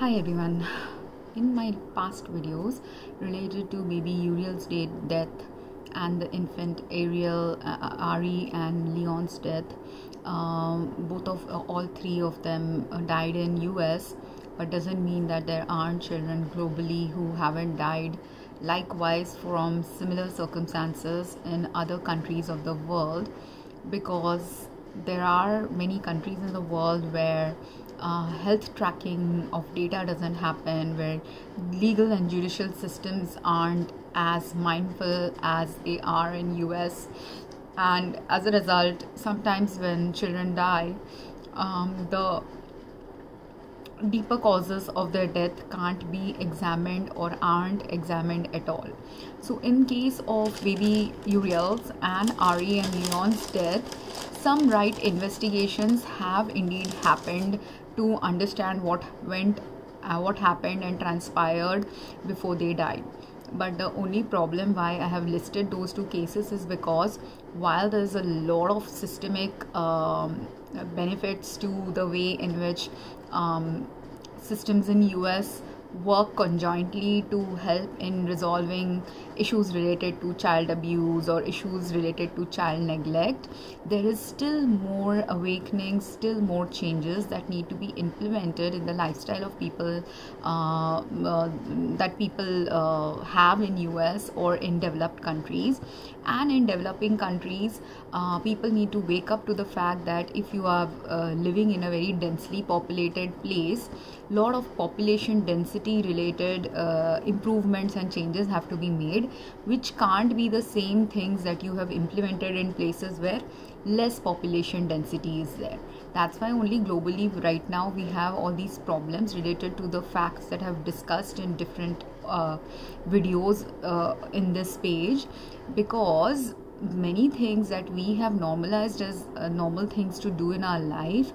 Hi everyone. In my past videos related to baby Uriel's death and the infant Ari and Leon's death, all three of them died in US, but doesn't mean that there aren't children globally who haven't died likewise from similar circumstances in other countries of the world, because there are many countries in the world where health tracking of data doesn't happen, where legal and judicial systems aren't as mindful as they are in US, and as a result, sometimes when children die, the deeper causes of their death can't be examined or aren't examined at all. So in case of baby Uriel's and Ari and Leon's death, some right investigations have indeed happened to understand what happened and transpired before they died. But the only problem why I have listed those two cases is because while there's a lot of systemic benefits to the way in which systems in US work conjointly to help in resolving issues related to child abuse or issues related to child neglect, there is still more awakening, still more changes that need to be implemented in the lifestyle of people that people have in US or in developed countries. And in developing countries, people need to wake up to the fact that if you are living in a very densely populated place, lot of population density related improvements and changes have to be made, which can't be the same things that you have implemented in places where less population density is there. That's why only globally right now we have all these problems related to the facts that I've discussed in different videos in this page, because many things that we have normalized as normal things to do in our life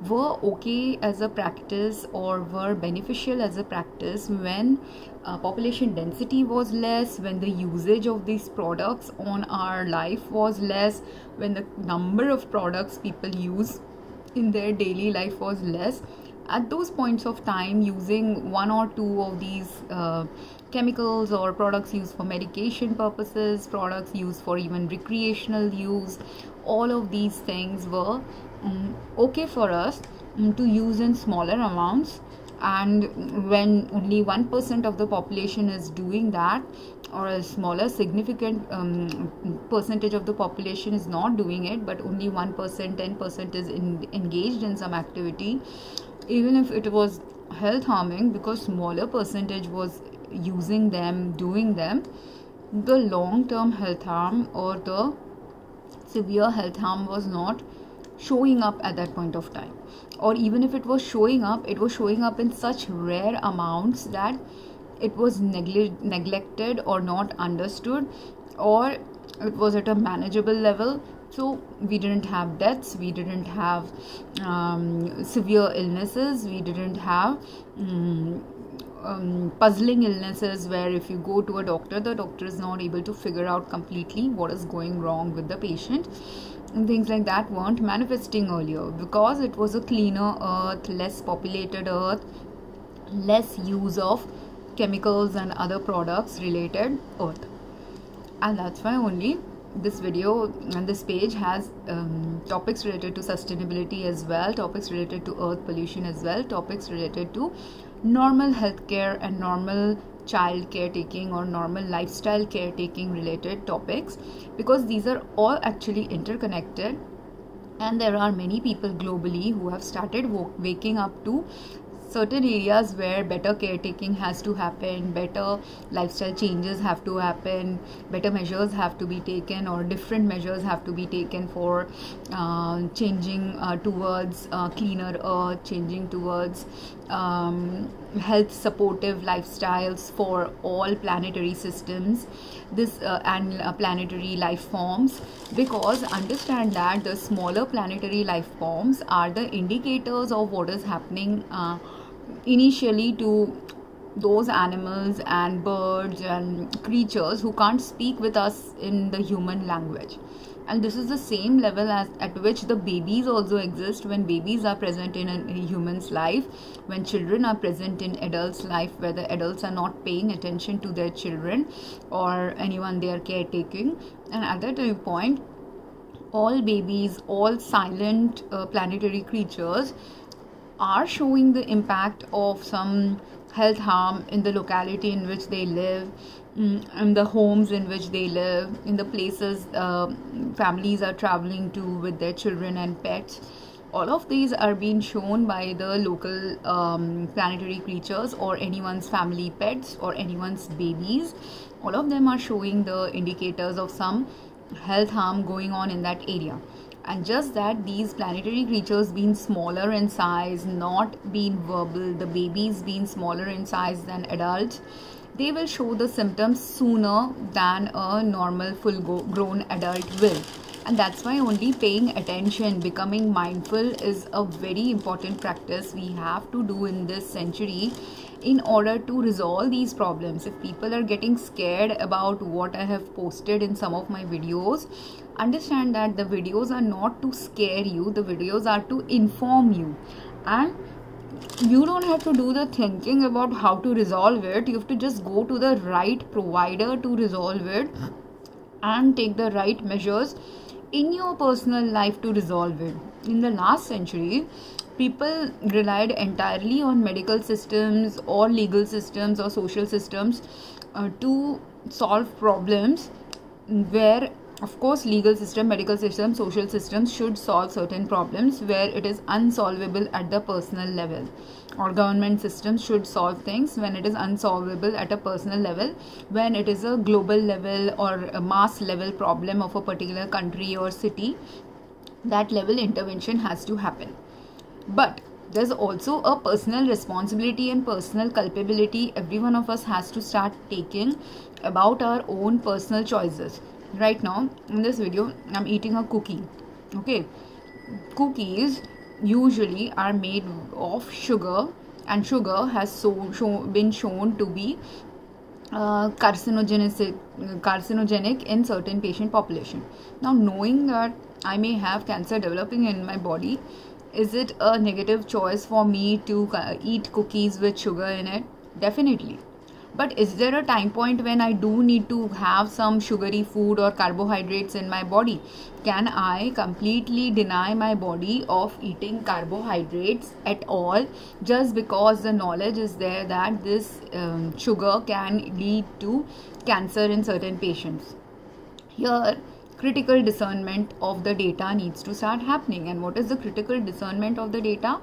were okay as a practice or were beneficial as a practice when population density was less, when the usage of these products on our life was less, when the number of products people use in their daily life was less. At those points of time, using one or two of these chemicals or products used for medication purposes, products used for even recreational use, all of these things were okay for us to use in smaller amounts. And when only 1% of the population is doing that, or a smaller significant percentage of the population is not doing it, but only 1%, 10% is engaged in some activity, even if it was health harming, because smaller percentage was using them, doing them, the long-term health harm or the severe health harm was not showing up at that point of time. Or even if it was showing up, it was showing up in such rare amounts that it was neglected or not understood, or it was at a manageable level. So we didn't have deaths, we didn't have severe illnesses, we didn't have puzzling illnesses where if you go to a doctor, the doctor is not able to figure out completely what is going wrong with the patient. And things like that weren't manifesting earlier because it was a cleaner earth, less populated earth, less use of chemicals and other products related earth. And that's why only this video and this page has topics related to sustainability as well, topics related to earth pollution as well, topics related to normal healthcare and normal child caretaking or normal lifestyle caretaking related topics, because these are all actually interconnected. And there are many people globally who have started waking up to certain areas where better caretaking has to happen, better lifestyle changes have to happen, better measures have to be taken, or different measures have to be taken for changing towards cleaner earth, changing towards health supportive lifestyles for all planetary systems, and planetary life forms. Because understand that the smaller planetary life forms are the indicators of what is happening initially to those animals and birds and creatures who can't speak with us in the human language. and this is the same level as at which the babies also exist. When babies are present in a human's life, when children are present in adults' life, where the adults are not paying attention to their children or anyone they are caretaking, and at that point, all babies, all silent planetary creatures are showing the impact of some health harm in the locality in which they live, in the homes in which they live, in the places families are traveling to with their children and pets. All of these are being shown by the local planetary creatures or anyone's family pets or anyone's babies. All of them are showing the indicators of some health harm going on in that area. And just that these planetary creatures being smaller in size, not being verbal, the babies being smaller in size than adults, they will show the symptoms sooner than a normal full grown adult will. And that's why only paying attention, becoming mindful is a very important practice we have to do in this century in order to resolve these problems. If people are getting scared about what I have posted in some of my videos, understand that the videos are not to scare you, the videos are to inform you. And you don't have to do the thinking about how to resolve it. You have to just go to the right provider to resolve it and take the right measures in your personal life to resolve it. In the last century, people relied entirely on medical systems or legal systems or social systems to solve problems, where of course legal system, medical system, social systems should solve certain problems where it is unsolvable at the personal level, or government systems should solve things when it is unsolvable at a personal level. When it is a global level or a mass level problem of a particular country or city, that level intervention has to happen. But there's also a personal responsibility and personal culpability every one of us has to start taking about our own personal choices. Right now in this video I'm eating a cookie. Okay, cookies usually are made of sugar, and sugar has been shown to be carcinogenic in certain patient population. Now, knowing that I may have cancer developing in my body, is it a negative choice for me to eat cookies with sugar in it? Definitely. But is there a time point when I do need to have some sugary food or carbohydrates in my body? Can I completely deny my body of eating carbohydrates at all just because the knowledge is there that this sugar can lead to cancer in certain patients? Here, critical discernment of the data needs to start happening. And what is the critical discernment of the data?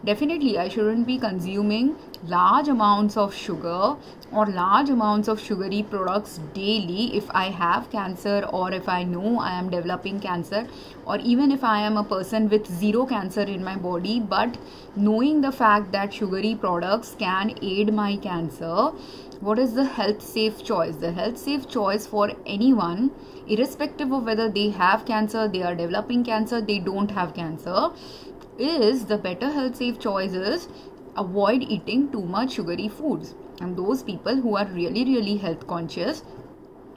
Definitely, I shouldn't be consuming large amounts of sugar or large amounts of sugary products daily if I have cancer, or if I know I am developing cancer, or even if I am a person with zero cancer in my body, but knowing the fact that sugary products can aid my cancer. What is the health safe choice? The health safe choice for anyone, irrespective of whether they have cancer, they are developing cancer, they don't have cancer, is the better health safe choice is avoid eating too much sugary foods. And those people who are really health conscious,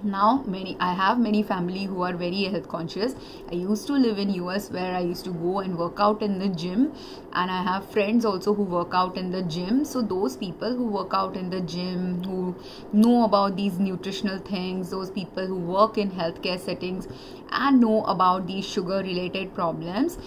now I have many family who are very health conscious. I used to live in US where I used to go and work out in the gym, and I have friends also who work out in the gym. So those people who work out in the gym, who know about these nutritional things, those people who work in healthcare settings and know about these sugar related problems,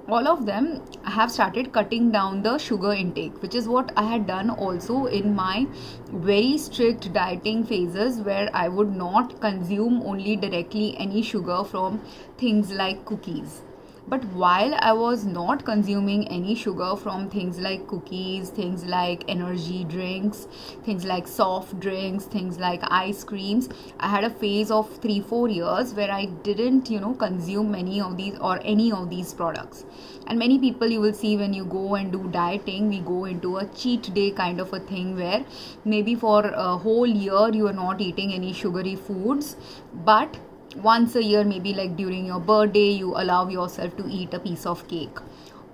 all of them have started cutting down the sugar intake, which is what I had done also in my very strict dieting phases, where I would not consume only directly any sugar from things like cookies. But while I was not consuming any sugar from things like cookies, things like energy drinks, things like soft drinks, things like ice creams, I had a phase of 3-4 years where I didn't, consume many of these or any of these products. And many people you will see when you go and do dieting, we go into a cheat day kind of a thing where maybe for a whole year you are not eating any sugary foods, but once a year, maybe like during your birthday, you allow yourself to eat a piece of cake.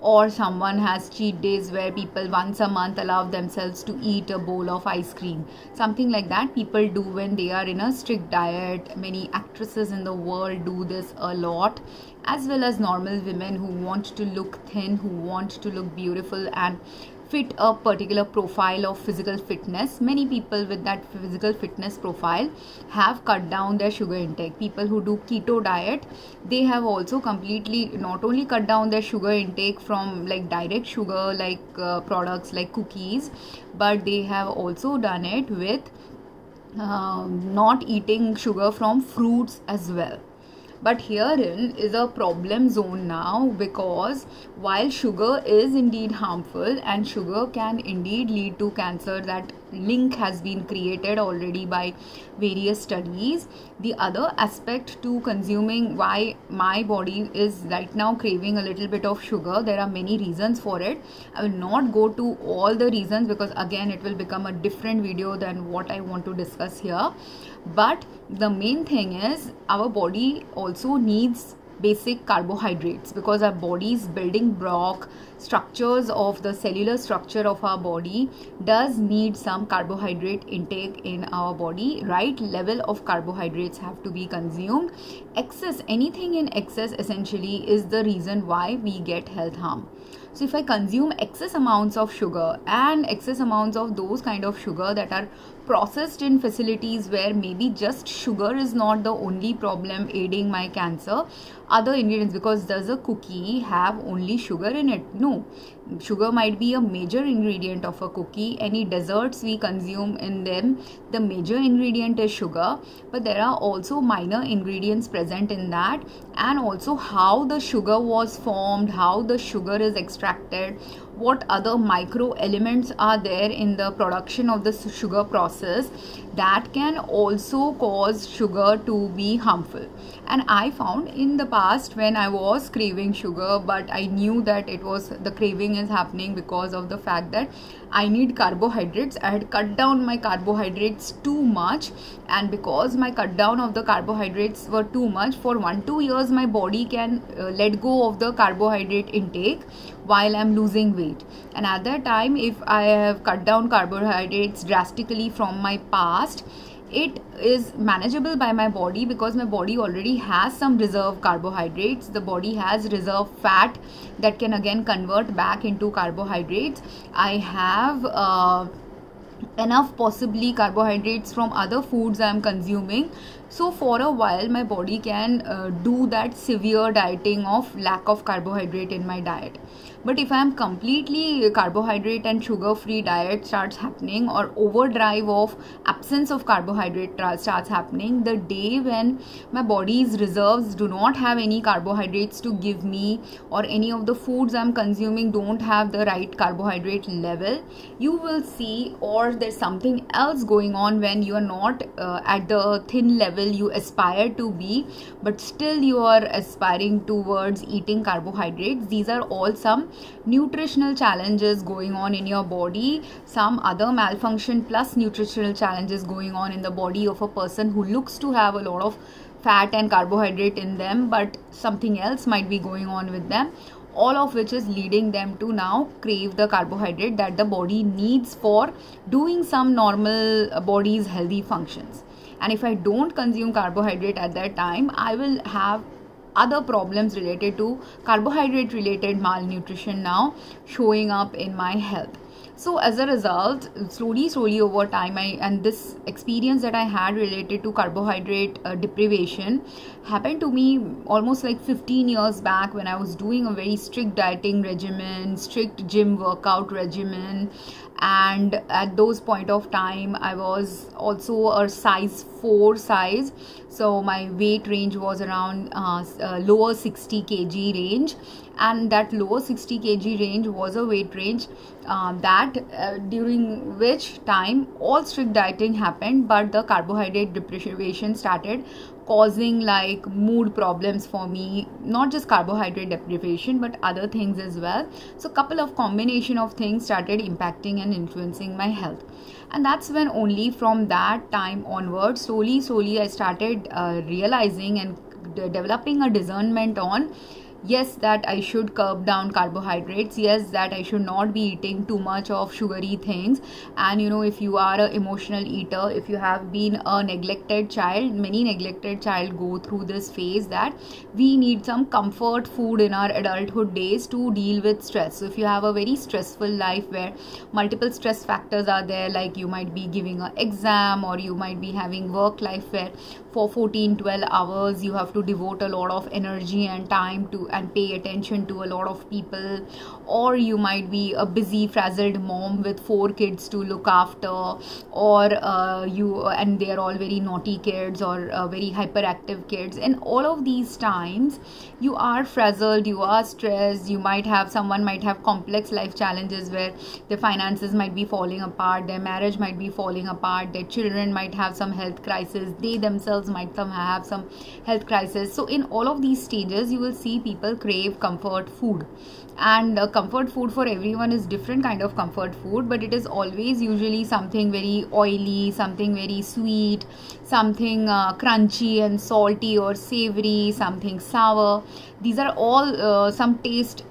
or someone has cheat days where people once a month allow themselves to eat a bowl of ice cream, something like that people do when they are in a strict diet. Many actresses in the world do this a lot, as well as normal women who want to look thin, who want to look beautiful and fit a particular profile of physical fitness. Many people with that physical fitness profile have cut down their sugar intake. People who do keto diet, they have also completely not only cut down their sugar intake from like direct sugar like products like cookies, but they have also done it with not eating sugar from fruits as well. But herein is a problem zone now, because while sugar is indeed harmful and sugar can indeed lead to cancer, that link has been created already by various studies. The other aspect to consuming, why my body is right now craving a little bit of sugar, there are many reasons for it. I will not go to all the reasons because again it will become a different video than what I want to discuss here. But the main thing is our body also needs basic carbohydrates, because our body's building block structures of the cellular structure of our body does need some carbohydrate intake in our body. Right level of carbohydrates have to be consumed. Excess, anything in excess essentially is the reason why we get health harm. So if I consume excess amounts of sugar and excess amounts of those kind of sugar that are processed in facilities where maybe just sugar is not the only problem aiding my cancer, other ingredients, because does a cookie have only sugar in it? No, sugar might be a major ingredient of a cookie. Any desserts we consume in them, the major ingredient is sugar, but there are also minor ingredients present in that, and also how the sugar was formed, how the sugar is extracted, what other micro elements are there in the production of the sugar process that can also cause sugar to be harmful. And I found in the past when I was craving sugar, but I knew that it was the craving is happening because of the fact that I need carbohydrates. I had cut down my carbohydrates too much, and because my cut down of the carbohydrates were too much, for 1-2 years my body can let go of the carbohydrate intake while I'm losing weight. And at that time, if I have cut down carbohydrates drastically from my past, it is manageable by my body because my body already has some reserve carbohydrates. The body has reserve fat that can again convert back into carbohydrates. I have enough possibly carbohydrates from other foods I am consuming. So for a while my body can do that severe dieting of lack of carbohydrate in my diet. But if I am completely carbohydrate and sugar free diet starts happening, or overdrive of absence of carbohydrate starts happening, the day when my body's reserves do not have any carbohydrates to give me, or any of the foods I'm consuming don't have the right carbohydrate level, you will see, or there's something else going on when you are not at the thin level you aspire to be, but still you are aspiring towards eating carbohydrates. These are all some nutritional challenges going on in your body, some other malfunction plus nutritional challenges going on in the body of a person who looks to have a lot of fat and carbohydrate in them, but something else might be going on with them, all of which is leading them to now crave the carbohydrate that the body needs for doing some normal body's healthy functions. And if I don't consume carbohydrate at that time, I will have other problems related to carbohydrate related malnutrition now showing up in my health. So as a result, slowly over time, and this experience that I had related to carbohydrate deprivation happened to me almost like 15 years back when I was doing a very strict dieting regimen, strict gym workout regimen. And at those point of time, I was also a size 4 size. So my weight range was around lower 60 kg range. And that lower 60 kg range was a weight range during which time all strict dieting happened, but the carbohydrate deprivation started causing like mood problems for me, not just carbohydrate deprivation but other things as well. So couple of combination of things started impacting and influencing my health. And that's when only from that time onwards, slowly I started realizing and developing a discernment on yes, that I should curb down carbohydrates, yes, that I should not be eating too much of sugary things. And if you are an emotional eater, if you have been a neglected child, many neglected child go through this phase that we need some comfort food in our adulthood days to deal with stress. So if you have a very stressful life where multiple stress factors are there, like you might be giving an exam, or you might be having work life where for 14-12 hours you have to devote a lot of energy and time to and pay attention to a lot of people, or you might be a busy frazzled mom with 4 kids to look after, or and they are all very naughty kids, or very hyperactive kids. And all of these times you are frazzled, you are stressed, someone might have complex life challenges where their finances might be falling apart, their marriage might be falling apart, their children might have some health crisis, they themselves might have some health crisis. So in all of these stages you will see people crave comfort food. And comfort food for everyone is different kind of comfort food, but it is always usually something very oily, something very sweet, something crunchy and salty or savory, something sour. These are all some taste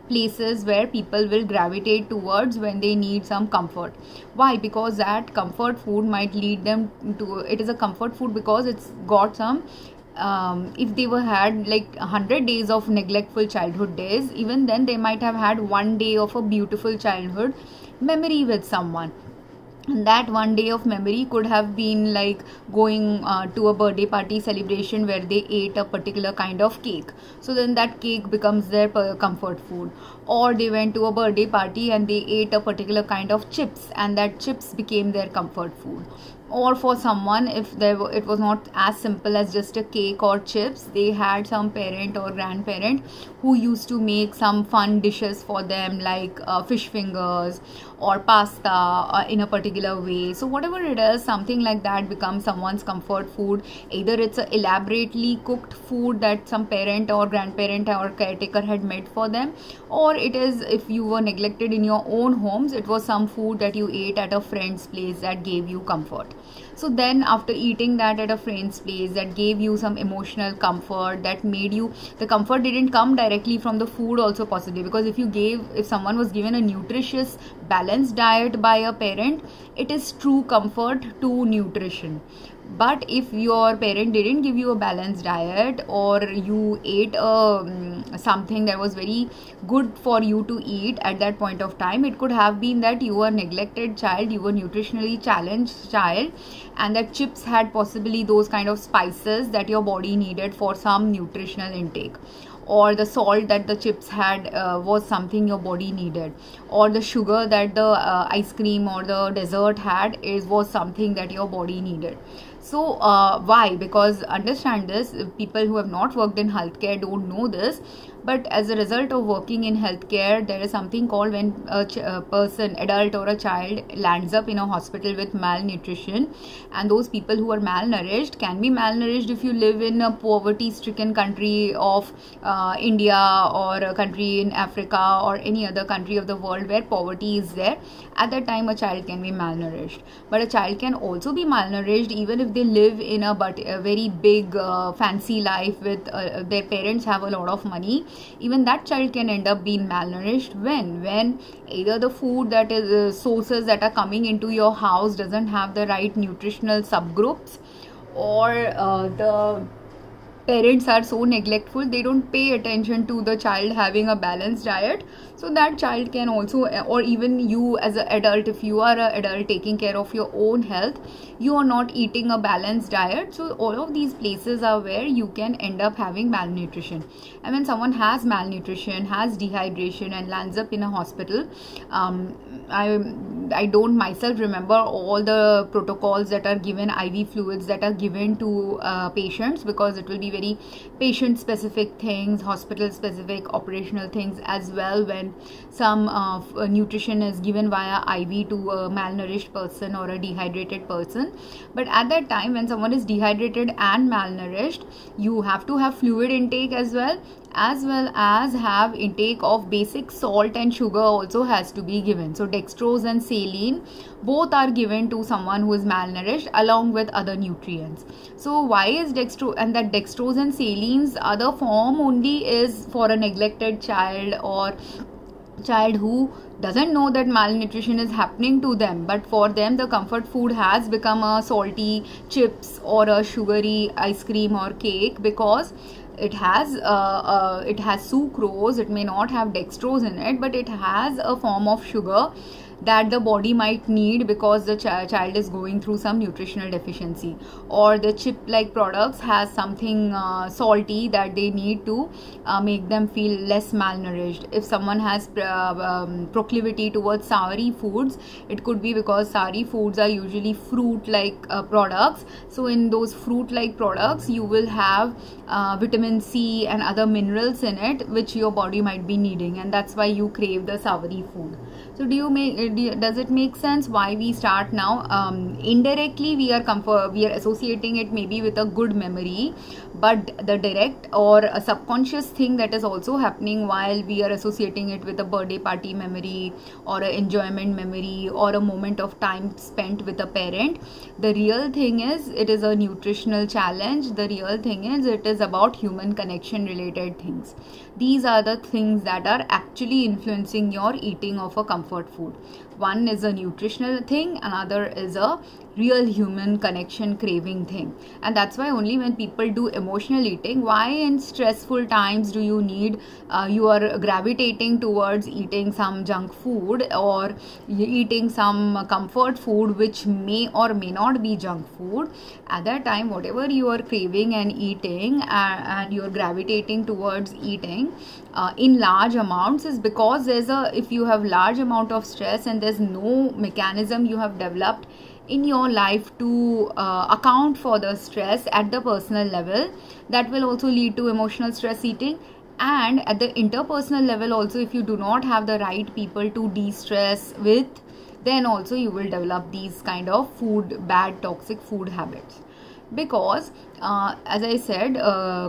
places where people will gravitate towards when they need some comfort. Why? Because that comfort food might lead them to, it is a comfort food because it's got some if they were had like 100 days of neglectful childhood days, even then they might have had one day of a beautiful childhood memory with someone. And that one day of memory could have been like going to a birthday party celebration where they ate a particular kind of cake. So then that cake becomes their comfort food. Or they went to a birthday party and they ate a particular kind of chips, and that chips became their comfort food. Or for someone, if it was not as simple as just a cake or chips, they had some parent or grandparent who used to make some fun dishes for them, like fish fingers or pasta in a particular way. So whatever it is, something like that becomes someone's comfort food. Either it's a elaborately cooked food that some parent or grandparent or caretaker had made for them, or it is, if you were neglected in your own homes, it was some food that you ate at a friend's place that gave you comfort. So then after eating that at a friend's place, that gave you some emotional comfort, that made you, the comfort didn't come directly from the food also possibly, because if someone was given a nutritious balanced diet by a parent, it is true comfort to nutrition. But if your parent didn't give you a balanced diet, or you ate something that was very good for you to eat at that point of time, it could have been that you were a neglected child, you were nutritionally challenged child, and that chips had possibly those kind of spices that your body needed for some nutritional intake, or the salt that the chips had was something your body needed, or the sugar that the ice cream or the dessert had was something that your body needed. So why? Because understand this, people who have not worked in healthcare don't know this, but as a result of working in healthcare, there is something called when a person, adult or a child, lands up in a hospital with malnutrition. And those people who are malnourished can be malnourished if you live in a poverty stricken country of India, or a country in Africa, or any other country of the world where poverty is there. At that time a child can be malnourished. But a child can also be malnourished even if they live in a very big fancy life with their parents have a lot of money. Even that child can end up being malnourished when either the food that is sources that are coming into your house doesn't have the right nutritional subgroups, or the parents are so neglectful, they don't pay attention to the child having a balanced diet. So that child can also, or even you as an adult, if you are an adult taking care of your own health, you are not eating a balanced diet. So all of these places are where you can end up having malnutrition. And when someone has malnutrition, has dehydration, and lands up in a hospital, I don't myself remember all the protocols that are given, IV fluids that are given to patients, because it will be very patient specific things, hospital specific operational things as well, when some nutrition is given via IV to a malnourished person or a dehydrated person. But at that time when someone is dehydrated and malnourished, you have to have fluid intake as well, as well as have intake of basic salt and sugar also has to be given. So dextrose and saline both are given to someone who is malnourished along with other nutrients. So why is dextrose, and that dextrose and saline's other form only is for a neglected child or child who doesn't know that malnutrition is happening to them, but for them the comfort food has become a salty chips or a sugary ice cream or cake, because it has sucrose. It may not have dextrose in it, but it has a form of sugar that the body might need because the child is going through some nutritional deficiency, or the chip like products has something salty that they need to make them feel less malnourished. If someone has proclivity towards soury foods, it could be because soury foods are usually fruit like products. So in those fruit like products you will have vitamin C and other minerals in it which your body might be needing, and that's why you crave the soury food. So does it make sense why we start now? Indirectly we are associating it maybe with a good memory, but the direct or a subconscious thing that is also happening while we are associating it with a birthday party memory or an enjoyment memory or a moment of time spent with a parent. The real thing is it is a nutritional challenge. The real thing is it is about human connection related things. These are the things that are actually influencing your eating of a comfort food. One is a nutritional thing, another is a real human connection craving thing. And that's why only when people do emotional eating, why in stressful times do you need you are gravitating towards eating some junk food or eating some comfort food which may or may not be junk food. At that time, whatever you are craving and eating and you are gravitating towards eating in large amounts is because if you have large amount of stress and there's no mechanism you have developed in your life to account for the stress at the personal level, that will also lead to emotional stress eating. And at the interpersonal level also, if you do not have the right people to de-stress with, then also you will develop these kind of bad toxic food habits. Because as I said,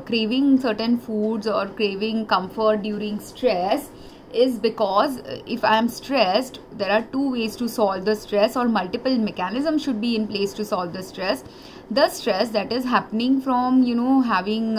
craving certain foods or craving comfort during stress is because if I am stressed, there are two ways to solve the stress, or multiple mechanisms should be in place to solve the stress. The stress that is happening from having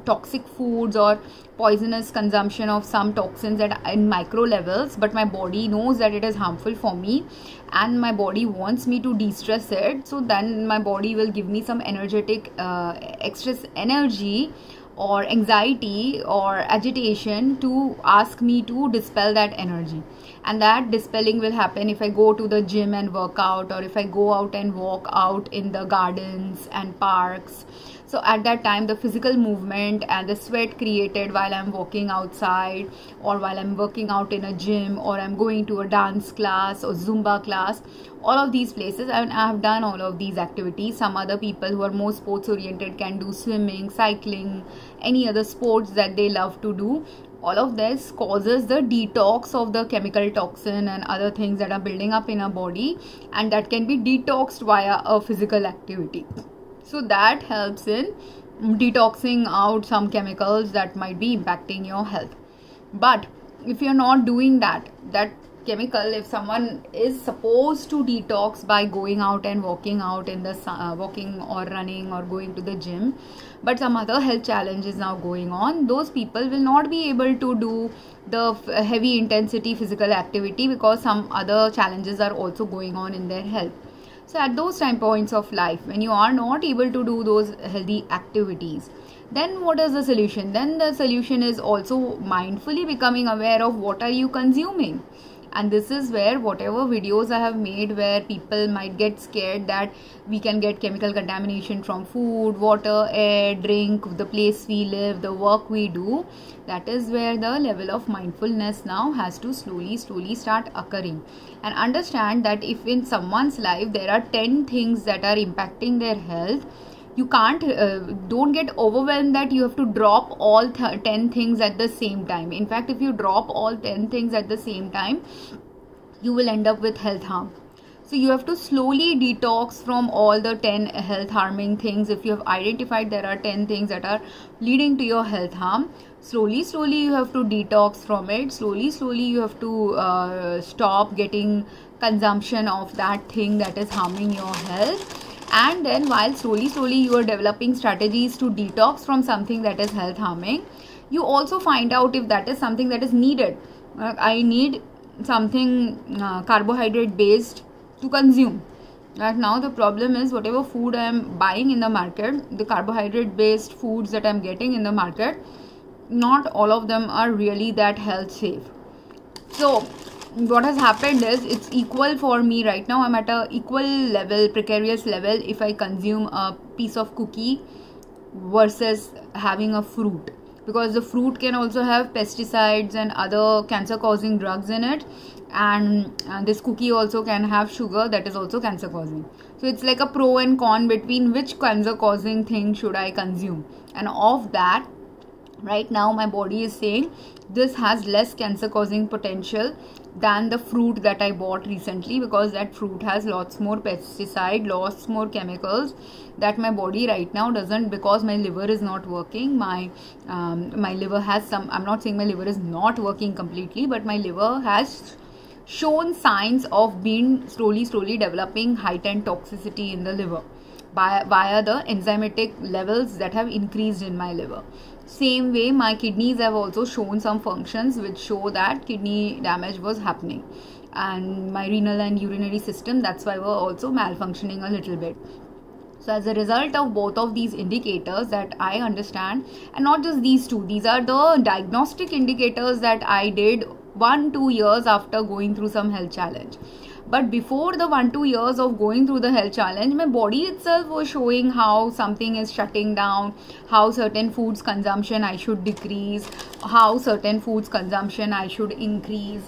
toxic foods or poisonous consumption of some toxins in micro levels, but my body knows that it is harmful for me and my body wants me to de-stress it. So then my body will give me some energetic excess energy or anxiety or agitation to ask me to dispel that energy. And that dispelling will happen if I go to the gym and work out, or if I go out and walk out in the gardens and parks. So at that time, the physical movement and the sweat created while I'm walking outside, or while I'm working out in a gym, or I'm going to a dance class or Zumba class, all of these places, and I have done all of these activities. Some other people who are more sports oriented can do swimming, cycling, any other sports that they love to do. All of this causes the detox of the chemical toxin and other things that are building up in our body, and that can be detoxed via a physical activity. So that helps in detoxing out some chemicals that might be impacting your health. But if you're not doing that chemical, if someone is supposed to detox by going out and walking out in the walking or running or going to the gym, but some other health challenge is now going on, those people will not be able to do the heavy intensity physical activity because some other challenges are also going on in their health. So at those time points of life, when you are not able to do those healthy activities, then what is the solution? Then the solution is also mindfully becoming aware of what are you consuming. And this is where whatever videos I have made where people might get scared that we can get chemical contamination from food, water, air, drink, the place we live, the work we do, that is where the level of mindfulness now has to slowly start occurring. And understand that if in someone's life there are 10 things that are impacting their health, you can't don't get overwhelmed that you have to drop all 10 things at the same time. In fact, if you drop all 10 things at the same time, you will end up with health harm. So you have to slowly detox from all the 10 health harming things. If you have identified there are 10 things that are leading to your health harm, slowly you have to detox from it. Slowly you have to stop getting consumption of that thing that is harming your health. And then while slowly you are developing strategies to detox from something that is health harming, you also find out if that is something that is needed. I need something carbohydrate based to consume. Right now the problem is whatever food I am buying in the market, the carbohydrate based foods that I am getting in the market, not all of them are really that health safe. So what has happened is it's equal for me right now. I'm at a equal level, precarious level, if I consume a piece of cookie versus having a fruit, because the fruit can also have pesticides and other cancer causing drugs in it, and this cookie also can have sugar that is also cancer causing. So it's like a pro and con between which cancer causing thing should I consume. And of that, right now my body is saying this has less cancer causing potential than the fruit that I bought recently, because that fruit has lots more pesticide, lots more chemicals that my body right now doesn't, because my liver is not working. My liver has some, I'm not saying my liver is not working completely, but my liver has shown signs of being slowly developing heightened toxicity in the liver via the enzymatic levels that have increased in my liver. Same way, my kidneys have also shown some functions which show that kidney damage was happening, and my renal and urinary system, that's why we're also malfunctioning a little bit. So as a result of both of these indicators that I understand, and not just these two, these are the diagnostic indicators that I did 1-2 years after going through some health challenge. But before the 1-2 years of going through the health challenge, my body itself was showing how something is shutting down, how certain foods consumption I should decrease, how certain foods consumption I should increase.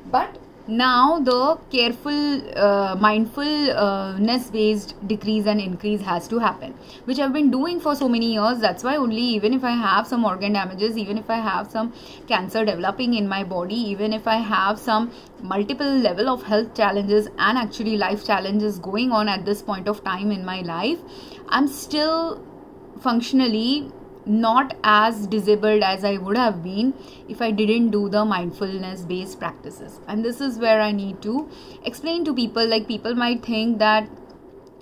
But now the careful mindfulness based decrease and increase has to happen, which I've been doing for so many years. That's why only, even if I have some organ damages, even if I have some cancer developing in my body, even if I have some multiple level of health challenges and actually life challenges going on at this point of time in my life, I'm still functionally not as disabled as I would have been if I didn't do the mindfulness based practices. And this is where I need to explain to people, like people might think that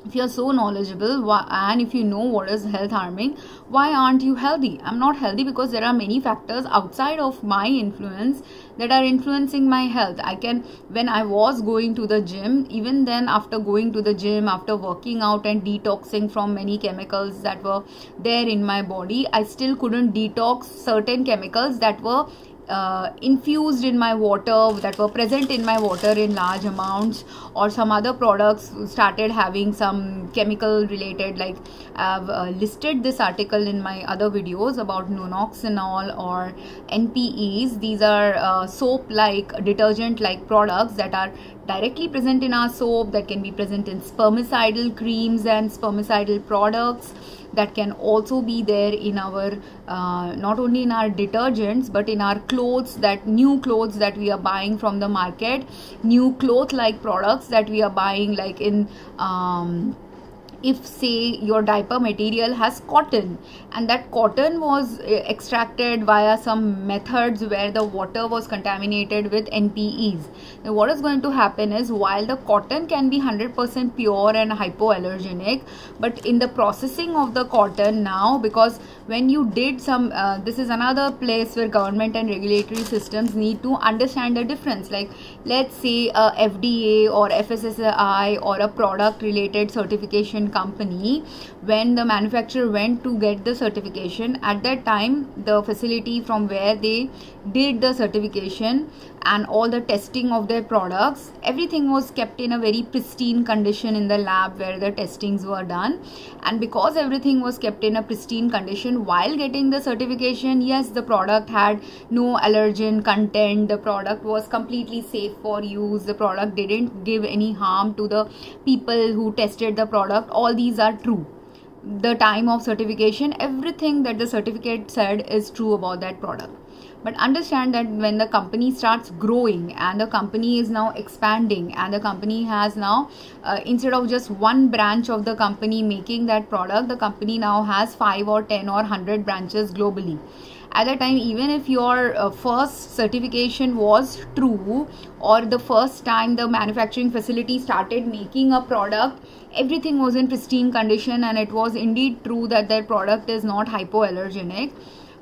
if you're so knowledgeable and if you know what is health harming, why aren't you healthy? I'm not healthy because there are many factors outside of my influence that are influencing my health. When I was going to the gym, even then after going to the gym, after working out and detoxing from many chemicals that were there in my body, I still couldn't detox certain chemicals that were infused in my water, that were present in my water in large amounts, or some other products started having some chemical related, like I've listed this article in my other videos about nonoxynol or NPEs. These are soap like, detergent like products that are directly present in our soap, that can be present in spermicidal creams and spermicidal products, that can also be there in our not only in our detergents but in our clothes, that new clothes that we are buying from the market, new cloth like products that we are buying, like in if say your diaper material has cotton and that cotton was extracted via some methods where the water was contaminated with NPEs. Now what is going to happen is, while the cotton can be 100% pure and hypoallergenic, but in the processing of the cotton now, because when you did some this is another place where government and regulatory systems need to understand the difference. Like let's say a FDA or FSSAI or a product related certification company, when the manufacturer went to get the certification, at that time the facility from where they did the certification and all the testing of their products, everything was kept in a very pristine condition in the lab where the testings were done. And because everything was kept in a pristine condition while getting the certification, yes, the product had no allergen content, the product was completely safe for use, the product didn't give any harm to the people who tested the product. All these are true. The time of certification, everything that the certificate said is true about that product. But understand that when the company starts growing and the company is now expanding and the company has now instead of just one branch of the company making that product, the company now has 5 or 10 or 100 branches globally. At that time, even if your first certification was true, or the first time the manufacturing facility started making a product, everything was in pristine condition and it was indeed true that their product is not hypoallergenic.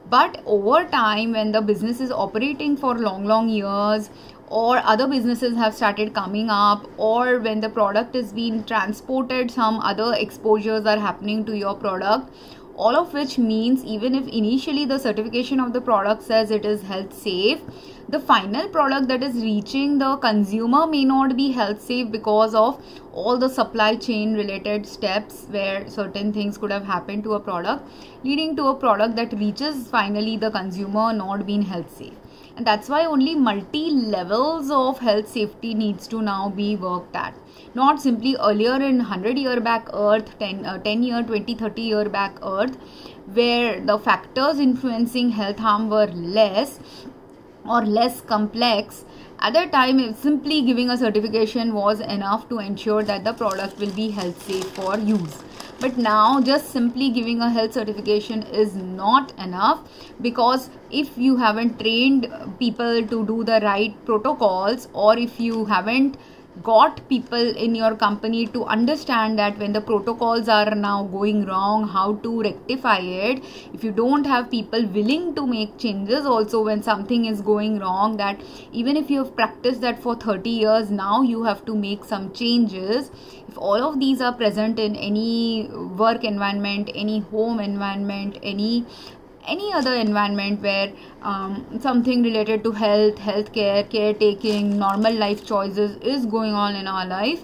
But over time, when the business is operating for long years, or other businesses have started coming up, or when the product is being transported, some other exposures are happening to your product, all of which means even if initially the certification of the product says it is health safe, the final product that is reaching the consumer may not be health safe because of all the supply chain related steps where certain things could have happened to a product, leading to a product that reaches finally the consumer not being health safe. And that's why only multi levels of health safety needs to now be worked at. Not simply earlier in 100-year back earth, 10-year, 20, 30-year back earth, where the factors influencing health harm were less or less complex. At that time, simply giving a certification was enough to ensure that the product will be health safe for use. But now just simply giving a health certification is not enough, because if you haven't trained people to do the right protocols, or if you haven't got people in your company to understand that when the protocols are now going wrong, how to rectify it, if you don't have people willing to make changes also when something is going wrong, that even if you have practiced that for 30 years, now you have to make some changes. If all of these are present in any work environment, any home environment, any other environment where something related to health, healthcare, caretaking, normal life choices is going on in our life,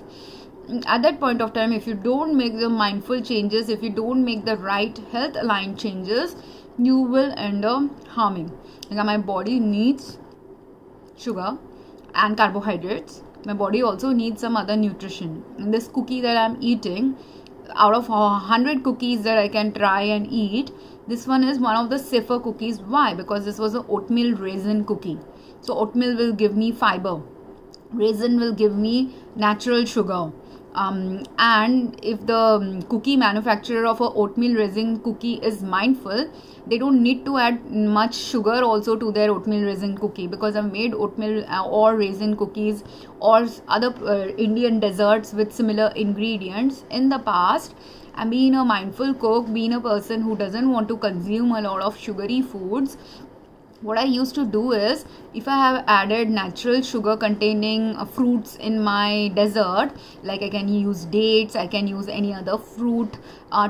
at that point of time, if you don't make the mindful changes, if you don't make the right health aligned changes, you will end up harming. Like, my body needs sugar and carbohydrates. My body also needs some other nutrition. And this cookie that I'm eating, out of 100 cookies that I can try and eat, this one is one of the safer cookies. Why? Because this was an oatmeal raisin cookie. So oatmeal will give me fiber, raisin will give me natural sugar. And if the cookie manufacturer of a oatmeal raisin cookie is mindful, they don't need to add much sugar also to their oatmeal raisin cookie, because I've made oatmeal or raisin cookies or other Indian desserts with similar ingredients in the past. And being a mindful cook, being a person who doesn't want to consume a lot of sugary foods, what I used to do is, if I have added natural sugar containing fruits in my dessert, like I can use dates, I can use any other fruit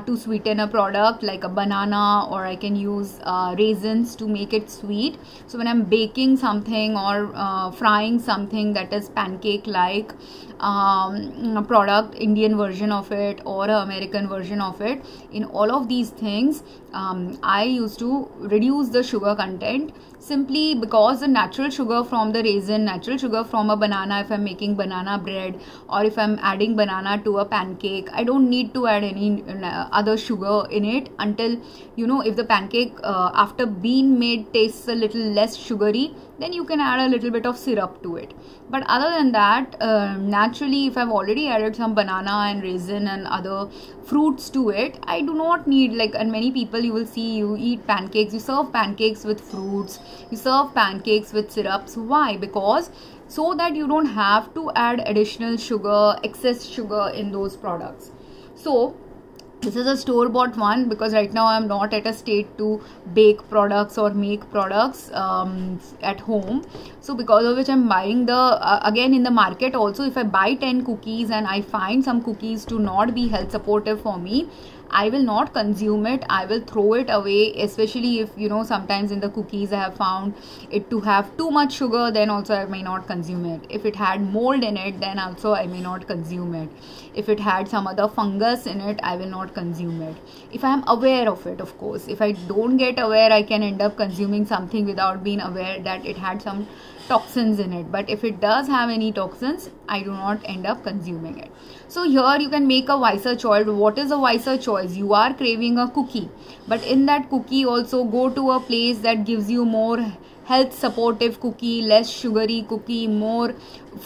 to sweeten a product like a banana, or I can use raisins to make it sweet. So when I'm baking something or frying something that is pancake like product, Indian version of it or an American version of it, in all of these things I used to reduce the sugar content, simply because the natural sugar from the raisin, natural sugar from a banana, if I'm making banana bread, or if I'm adding banana to a pancake, I don't need to add any other sugar in it until, if the pancake after being made tastes a little less sugary, then you can add a little bit of syrup to it. But other than that, naturally, if I've already added some banana and raisin and other fruits to it, I do not need, and many people you will see, you eat pancakes, you serve pancakes with fruits, you serve pancakes with syrups. Why? Because so that you don't have to add additional sugar, excess sugar in those products. So this is a store-bought one, because right now I'm not at a state to bake products or make products at home. So because of which I'm buying again in the market also, if I buy 10 cookies and I find some cookies to not be health supportive for me, I will not consume it. I will throw it away, especially if, sometimes in the cookies I have found it to have too much sugar, then also I may not consume it. If it had mold in it, then also I may not consume it. If it had some other fungus in it, I will not consume it. If I am aware of it, of course. If I don't get aware, I can end up consuming something without being aware that it had some toxins in it. But if it does have any toxins, I do not end up consuming it. So here you can make a wiser choice. What is a wiser choice? You are craving a cookie, but in that cookie also go to a place that gives you more health supportive cookie, less sugary cookie, more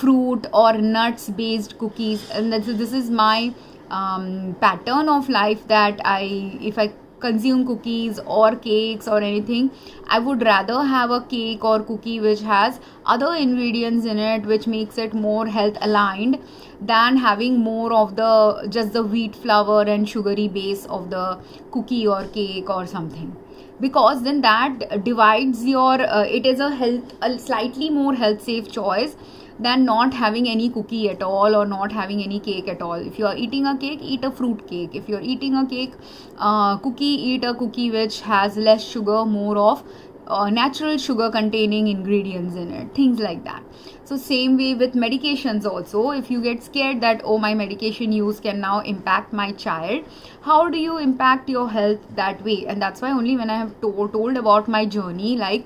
fruit or nuts based cookies. And this is my pattern of life, that if I consume cookies or cakes or anything, I would rather have a cake or cookie which has other ingredients in it which makes it more health aligned, than having more of the just the wheat flour and sugary base of the cookie or cake or something. Because then that divides your it is a slightly more health safe choice than not having any cookie at all or not having any cake at all. If you are eating a cake, eat a fruit cake. If you are eating a cake cookie, eat a cookie which has less sugar, more of natural sugar containing ingredients in it, things like that. So same way with medications also, if you get scared that, oh, my medication use can now impact my child, how do you impact your health that way? And that's why only when I have told about my journey, like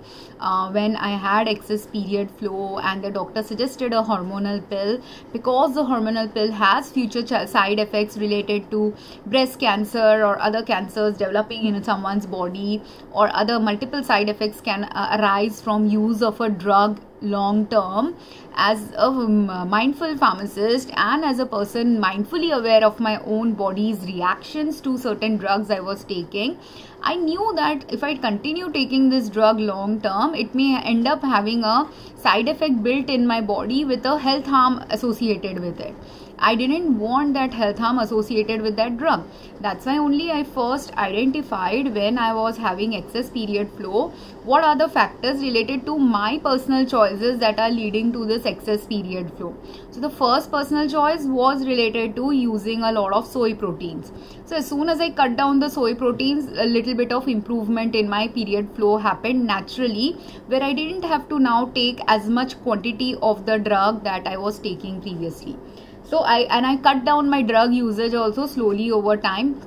when I had excess period flow and the doctor suggested a hormonal pill, because the hormonal pill has future side effects related to breast cancer or other cancers developing in someone's body, or other multiple side effects can arise from use of a drug long term. As a mindful pharmacist and as a person mindfully aware of my own body's reactions to certain drugs I was taking, I knew that if I continue taking this drug long term, it may end up having a side effect built in my body with a health harm associated with it. I didn't want that health harm associated with that drug. That's why only I first identified, when I was having excess period flow, what are the factors related to my personal choices that are leading to this excess period flow. So the first personal choice was related to using a lot of soy proteins. So as soon as I cut down the soy proteins, a little bit of improvement in my period flow happened naturally, where I didn't have to now take as much quantity of the drug that I was taking previously. So I cut down my drug usage also slowly over time.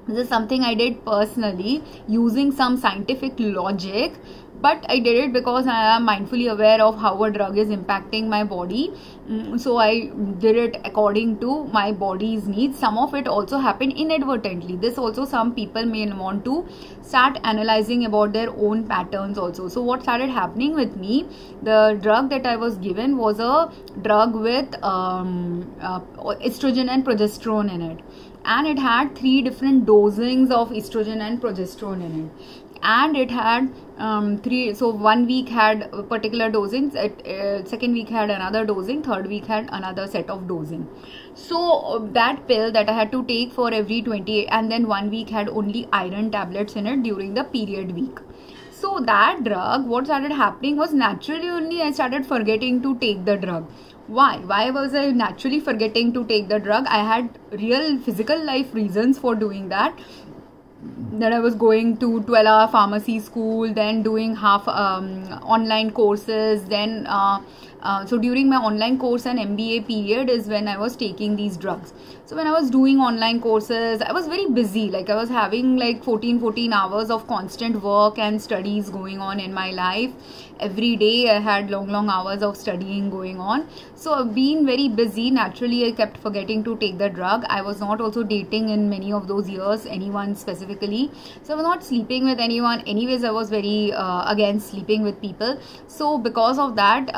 This is something I did personally using some scientific logic, but I did it because I am mindfully aware of how a drug is impacting my body. So I did it according to my body's needs. Some of it also happened inadvertently. This also, some people may want to start analyzing about their own patterns also. So what started happening with me, the drug that I was given was a drug with estrogen and progesterone in it. And it had 3 different dosings of estrogen and progesterone in it. And it had 3, so 1 week had particular dosings, second week had another dosing, third week had another set of dosing. So that pill that I had to take for every 28, and then 1 week had only iron tablets in it during the period week. So that drug, what started happening was, naturally only I started forgetting to take the drug. Why was I naturally forgetting to take the drug? I had real physical life reasons for doing that. That I was going to 12-hour pharmacy school, then doing half online courses, then so during my online course and MBA period is when I was taking these drugs. So when I was doing online courses, I was very busy, like I was having like 14 hours of constant work and studies going on in my life. Every day I had long hours of studying going on. So being very busy, naturally I kept forgetting to take the drug. I was not also dating in many of those years anyone specifically, so I was not sleeping with anyone. Anyways, I was very against sleeping with people. So because of that,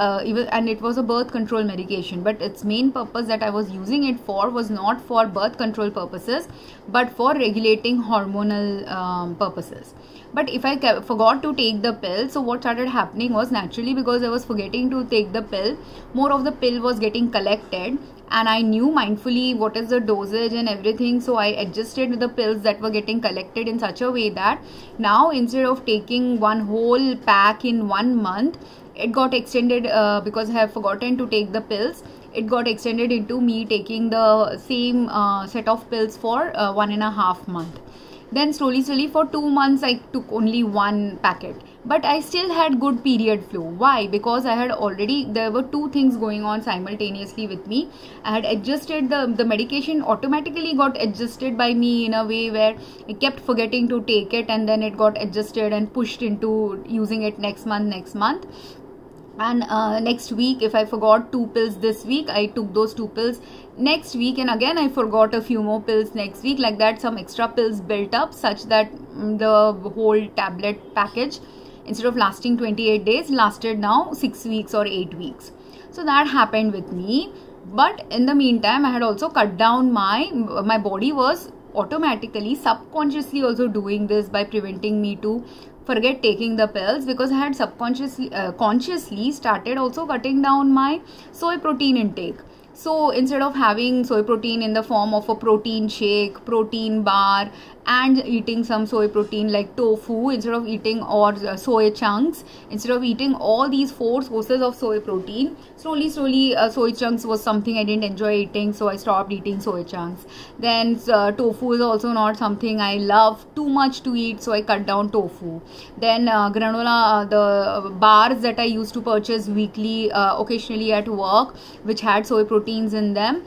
and it was a birth control medication, but its main purpose that I was using it for was not for birth control purposes, but for regulating hormonal purposes. But if I forgot to take the pill, so what started happening was, naturally because I was forgetting to take the pill, more of the pill was getting collected, and I knew mindfully what is the dosage and everything. So I adjusted the pills that were getting collected in such a way that now, instead of taking one whole pack in 1 month, it got extended because I have forgotten to take the pills. It got extended into me taking the same set of pills for 1.5 months. Then slowly for 2 months I took only 1 packet, but I still had good period flow. Why? Because I had already, there were 2 things going on simultaneously with me. I had adjusted the medication automatically got adjusted by me in a way where I kept forgetting to take it, and then it got adjusted and pushed into using it next month. And next week, if I forgot 2 pills this week, I took those 2 pills next week, and again I forgot a few more pills next week. Like that, some extra pills built up such that the whole tablet package instead of lasting 28 days, lasted now 6 weeks or 8 weeks. So that happened with me. But in the meantime, I had also cut down my body was automatically, subconsciously also doing this by preventing me to forget taking the pills, because I had subconsciously consciously started also cutting down my soy protein intake. So instead of having soy protein in the form of a protein shake, protein bar, and eating some soy protein like tofu, instead of eating, or soy chunks, instead of eating all these 4 sources of soy protein, slowly soy chunks was something I didn't enjoy eating, so I stopped eating soy chunks. Then tofu is also not something I love too much to eat, so I cut down tofu. Then granola, the bars that I used to purchase weekly, occasionally at work, which had soy proteins in them,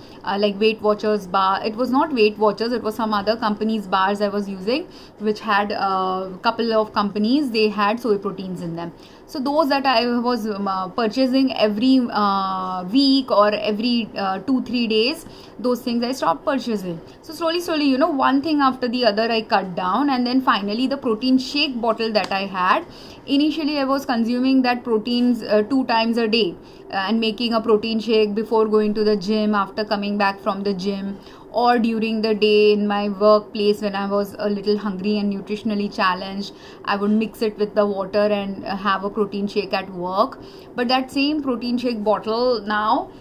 like Weight Watchers bar. It was not Weight Watchers, it was some other company's bars I was using, which had a couple of companies, they had soy proteins in them. So those that I was purchasing every week or every 2-3 days, those things I stopped purchasing. So slowly, you know, one thing after the other I cut down. And then finally the protein shake bottle that I had, initially I was consuming that proteins 2 times a day, and making a protein shake before going to the gym, after coming back from the gym, or during the day in my workplace when I was a little hungry and nutritionally challenged. I would mix it with the water and have a protein shake at work. But that same protein shake bottle now,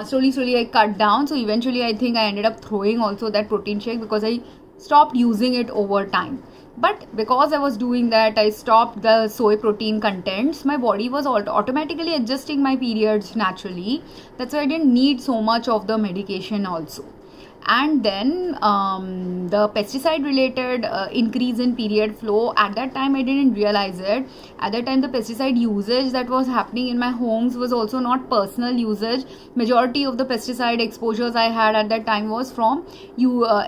slowly I cut down. So eventually I think I ended up throwing also that protein shake, because I stopped using it over time. But because I was doing that, I stopped the soy protein contents. My body was automatically adjusting my periods naturally. That's why I didn't need so much of the medication also. And then the pesticide related increase in period flow, at that time I didn't realize it. At that time the pesticide usage that was happening in my homes was also not personal usage. Majority of the pesticide exposures I had at that time was from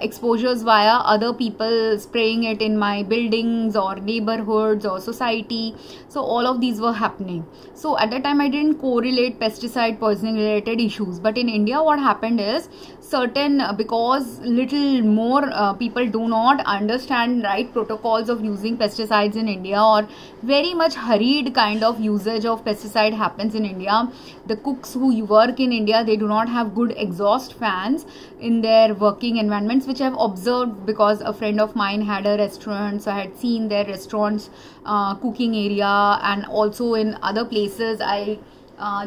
exposures via other people spraying it in my buildings or neighborhoods or society. So all of these were happening. So at that time I didn't correlate pesticide poisoning related issues. But in India what happened is, certain because little more people do not understand right protocols of using pesticides in India, or very much hurried kind of usage of pesticide happens in India. The cooks who work in India, they do not have good exhaust fans in their working environments, which I've observed because a friend of mine had a restaurant, so I had seen their restaurants cooking area, and also in other places I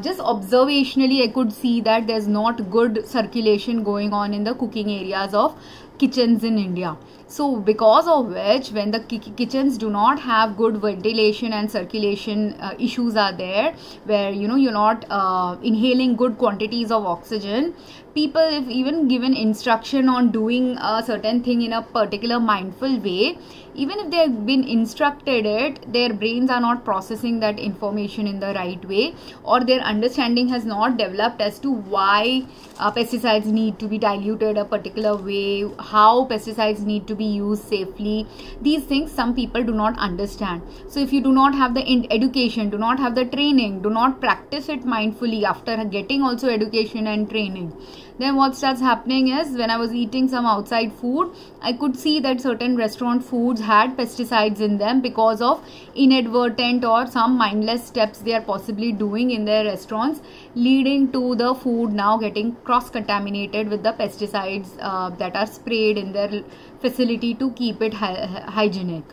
just observationally I could see that there's not good circulation going on in the cooking areas of kitchens in India. So because of which, when the kitchens do not have good ventilation and circulation issues are there, where you know you're not inhaling good quantities of oxygen, people, if even given instruction on doing a certain thing in a particular mindful way, even if they have been instructed it, their brains are not processing that information in the right way, or their understanding has not developed as to why pesticides need to be diluted a particular way, how pesticides need to be used safely. These things some people do not understand. So if you do not have the education, do not have the training, do not practice it mindfully after getting also education and training, then what starts happening is, when I was eating some outside food, I could see that certain restaurant foods had pesticides in them because of inadvertent or some mindless steps they are possibly doing in their restaurants, leading to the food now getting cross-contaminated with the pesticides that are sprayed in their facility to keep it hygienic.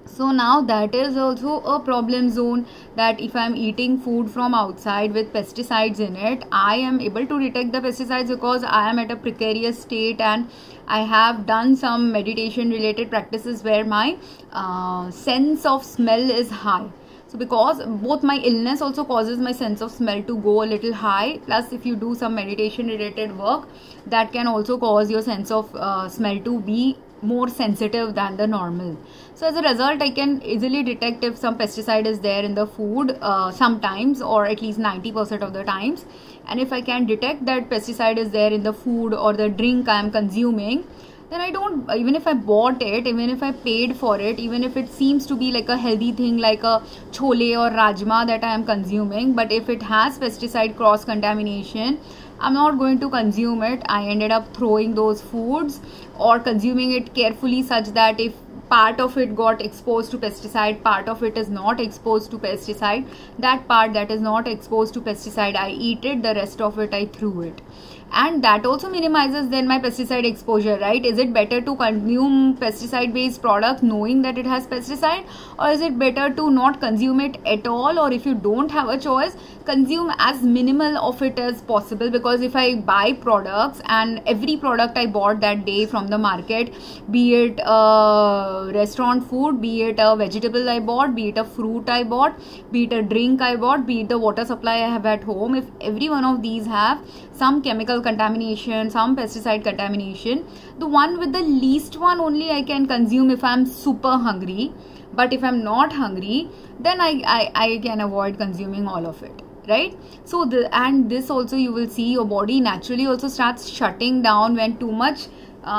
So now that is also a problem zone, that if I am eating food from outside with pesticides in it, I am able to detect the pesticides because I am at a precarious state, and I have done some meditation related practices where my sense of smell is high. So because both my illness also causes my sense of smell to go a little high, plus if you do some meditation related work, that can also cause your sense of smell to be more sensitive than the normal. So as a result, I can easily detect if some pesticide is there in the food sometimes, or at least 90% of the times. And if I can detect that pesticide is there in the food or the drink I am consuming, then I don't, even if I bought it, even if I paid for it, even if it seems to be like a healthy thing like a chole or rajma that I am consuming, but if it has pesticide cross contamination, I'm not going to consume it. I ended up throwing those foods or consuming it carefully, such that if part of it got exposed to pesticide, part of it is not exposed to pesticide. That part that is not exposed to pesticide, I eat it, the rest of it I threw it. And that also minimizes then my pesticide exposure, right? Is it better to consume pesticide based products knowing that it has pesticide, or is it better to not consume it at all, or if you don't have a choice, consume as minimal of it as possible? Because if I buy products, and every product I bought that day from the market, be it a restaurant food, be it a vegetable I bought, be it a fruit I bought, be it a drink I bought, be it the water supply I have at home, if every one of these have some chemical contamination, some pesticide contamination, the one with the least one only I can consume if I'm super hungry. But if I'm not hungry, then I can avoid consuming all of it, right? So and this also, you will see your body naturally also starts shutting down when too much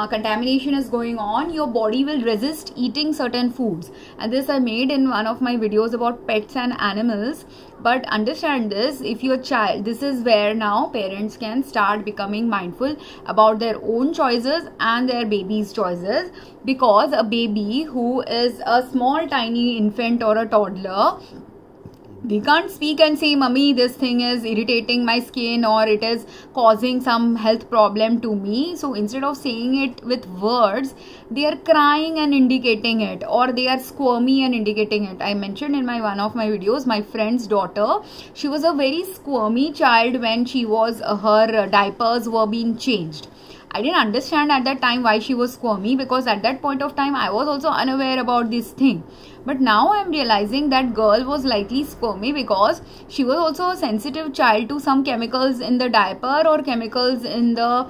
contamination is going on. Your body will resist eating certain foods, and this I made in one of my videos about pets and animals. But understand this, if your child, this is where now parents can start becoming mindful about their own choices and their baby's choices. Because a baby who is a small tiny infant or a toddler, we can't speak and say, "Mummy, this thing is irritating my skin, or it is causing some health problem to me." So instead of saying it with words, they are crying and indicating it, or they are squirmy and indicating it. I mentioned in one of my videos, my friend's daughter, she was a very squirmy child when she was her diapers were being changed. I didn't understand at that time why she was squirmy, because at that point of time I was also unaware about this thing. But now I am realizing that girl was likely squirmy because she was also a sensitive child to some chemicals in the diaper or chemicals in the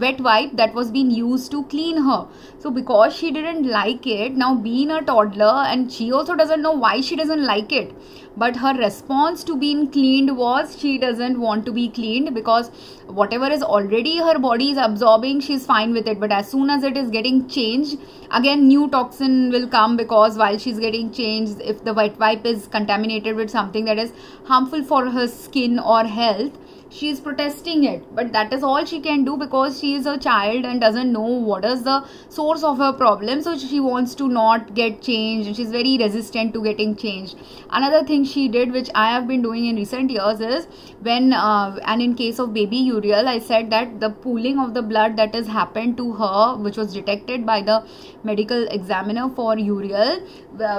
wet wipe that was being used to clean her. So because she didn't like it, now being a toddler, and she also doesn't know why she doesn't like it, but her response to being cleaned was she doesn't want to be cleaned, because whatever is already her body is absorbing, she's fine with it. But as soon as it is getting changed, again new toxin will come, because while she's getting changed, if the wet wipe is contaminated with something that is harmful for her skin or health, she is protesting it. But that is all she can do, because she is a child and doesn't know what is the source of her problem. So she wants to not get changed, and she's very resistant to getting changed. Another thing she did, which I have been doing in recent years, is when and in case of baby Uriel, I said that the pooling of the blood that has happened to her, which was detected by the medical examiner for Uriel,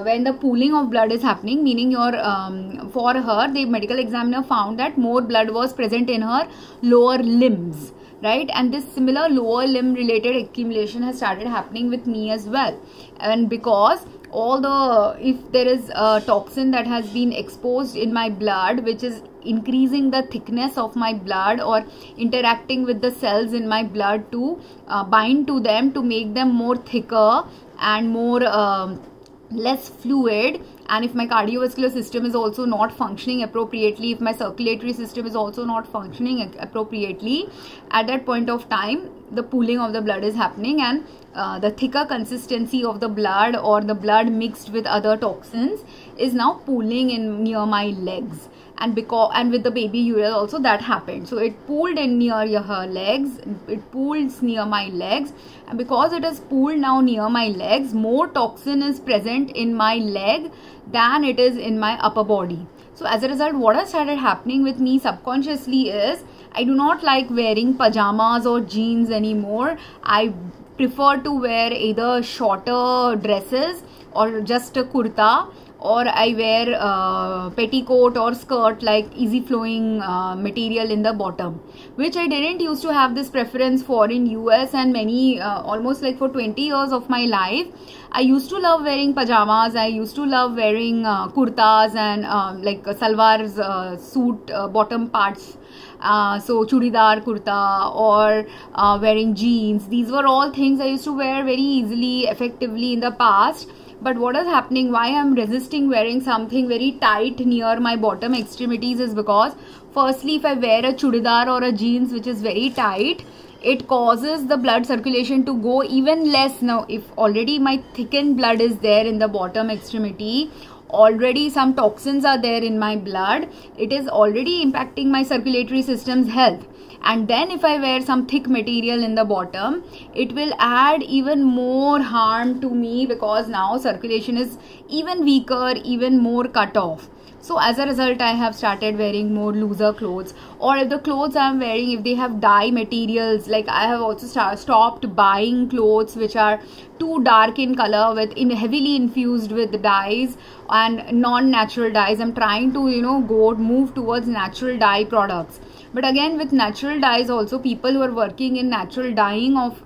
when the pooling of blood is happening, meaning your for her, the medical examiner found that more blood was present in her lower limbs, right? And this similar lower limb related accumulation has started happening with me as well. And because if there is a toxin that has been exposed in my blood, which is increasing the thickness of my blood or interacting with the cells in my blood to bind to them, to make them more thicker and more less fluid, and if my cardiovascular system is also not functioning appropriately, if my circulatory system is also not functioning appropriately, at that point of time the pooling of the blood is happening, and the thicker consistency of the blood, or the blood mixed with other toxins, is now pooling in near my legs. And with the baby Uriel also that happened. So it pooled in near her legs, it pools near my legs, and because it is pooled now near my legs, more toxin is present in my leg than it is in my upper body. So as a result, what has started happening with me subconsciously is, I do not like wearing pajamas or jeans anymore. I prefer to wear either shorter dresses or just a kurta, or I wear petticoat or skirt, like easy flowing material in the bottom, which I didn't used to have this preference for in US. And many almost like for 20 years of my life, I used to love wearing pajamas, I used to love wearing kurtas and like salwars, suit bottom parts, so churidar kurta, or wearing jeans. These were all things I used to wear very easily, effectively in the past. But what is happening, why I am resisting wearing something very tight near my bottom extremities, is because firstly, if I wear a churidar or a jeans which is very tight, it causes the blood circulation to go even less. Now if already my thickened blood is there in the bottom extremity, already some toxins are there in my blood, it is already impacting my circulatory system's health. and then if I wear some thick material in the bottom, it will add even more harm to me, because now circulation is even weaker, even more cut off. So as a result, I have started wearing more looser clothes. Or if the clothes I'm wearing, if they have dye materials, like I have also stopped buying clothes which are too dark in color, with heavily infused with dyes and non-natural dyes. I'm trying to move towards natural dye products. But again, with natural dyes also, people who are working in natural dyeing of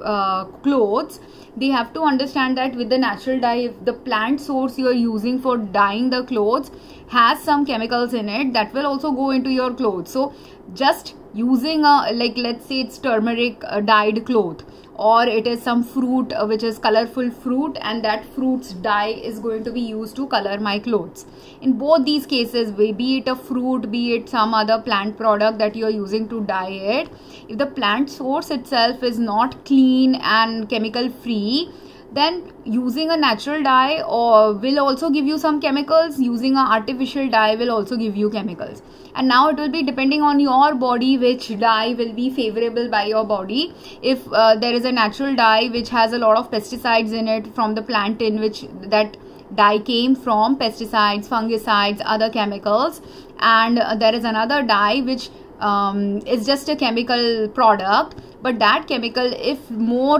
clothes, they have to understand that with the natural dye, if the plant source you are using for dyeing the clothes has some chemicals in it, that will also go into your clothes. So just using let's say it's turmeric dyed cloth, or it is some fruit which is colorful fruit, and that fruit's dye is going to be used to color my clothes. In both these cases, be it a fruit, be it some other plant product that you are using to dye it, if the plant source itself is not clean and chemical free, then using a natural dye will also give you some chemicals. Using an artificial dye will also give you chemicals. And now it will be depending on your body which dye will be favorable by your body. If there is a natural dye which has a lot of pesticides in it from the plant in which that dye came from, pesticides, fungicides, other chemicals, and there is another dye which is just a chemical product, but that chemical, if more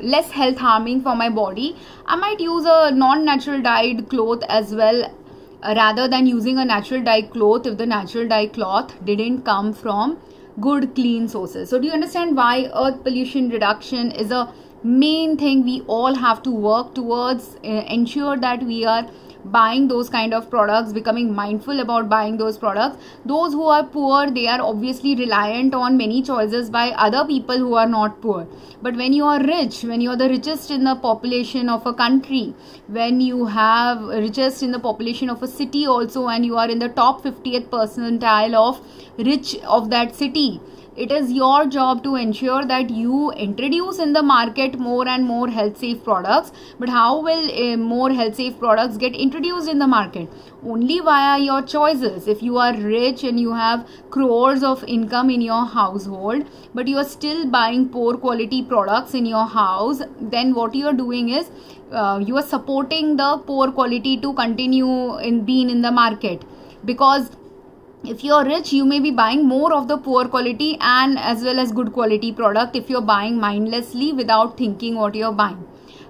less health harming for my body, I might use a non-natural dyed cloth as well, rather than using a natural dye cloth if the natural dye cloth didn't come from good clean sources. So do you understand why earth pollution reduction is a main thing we all have to work towards? Ensure that we are buying those kind of products, becoming mindful about buying those products. Those who are poor, they are obviously reliant on many choices by other people who are not poor. But when you are rich, when you are the richest in the population of a country, when you have richest in the population of a city also, and you are in the top 50th percentile of rich of that city, it is your job to ensure that you introduce in the market more and more health safe products. But how will more health safe products get introduced in the market? Only via your choices. If you are rich and you have crores of income in your household, but you are still buying poor quality products in your house, then what you are doing is you are supporting the poor quality to continue in being in the market. Because if you're rich, you may be buying more of the poor quality and as well as good quality product if you're buying mindlessly without thinking what you're buying.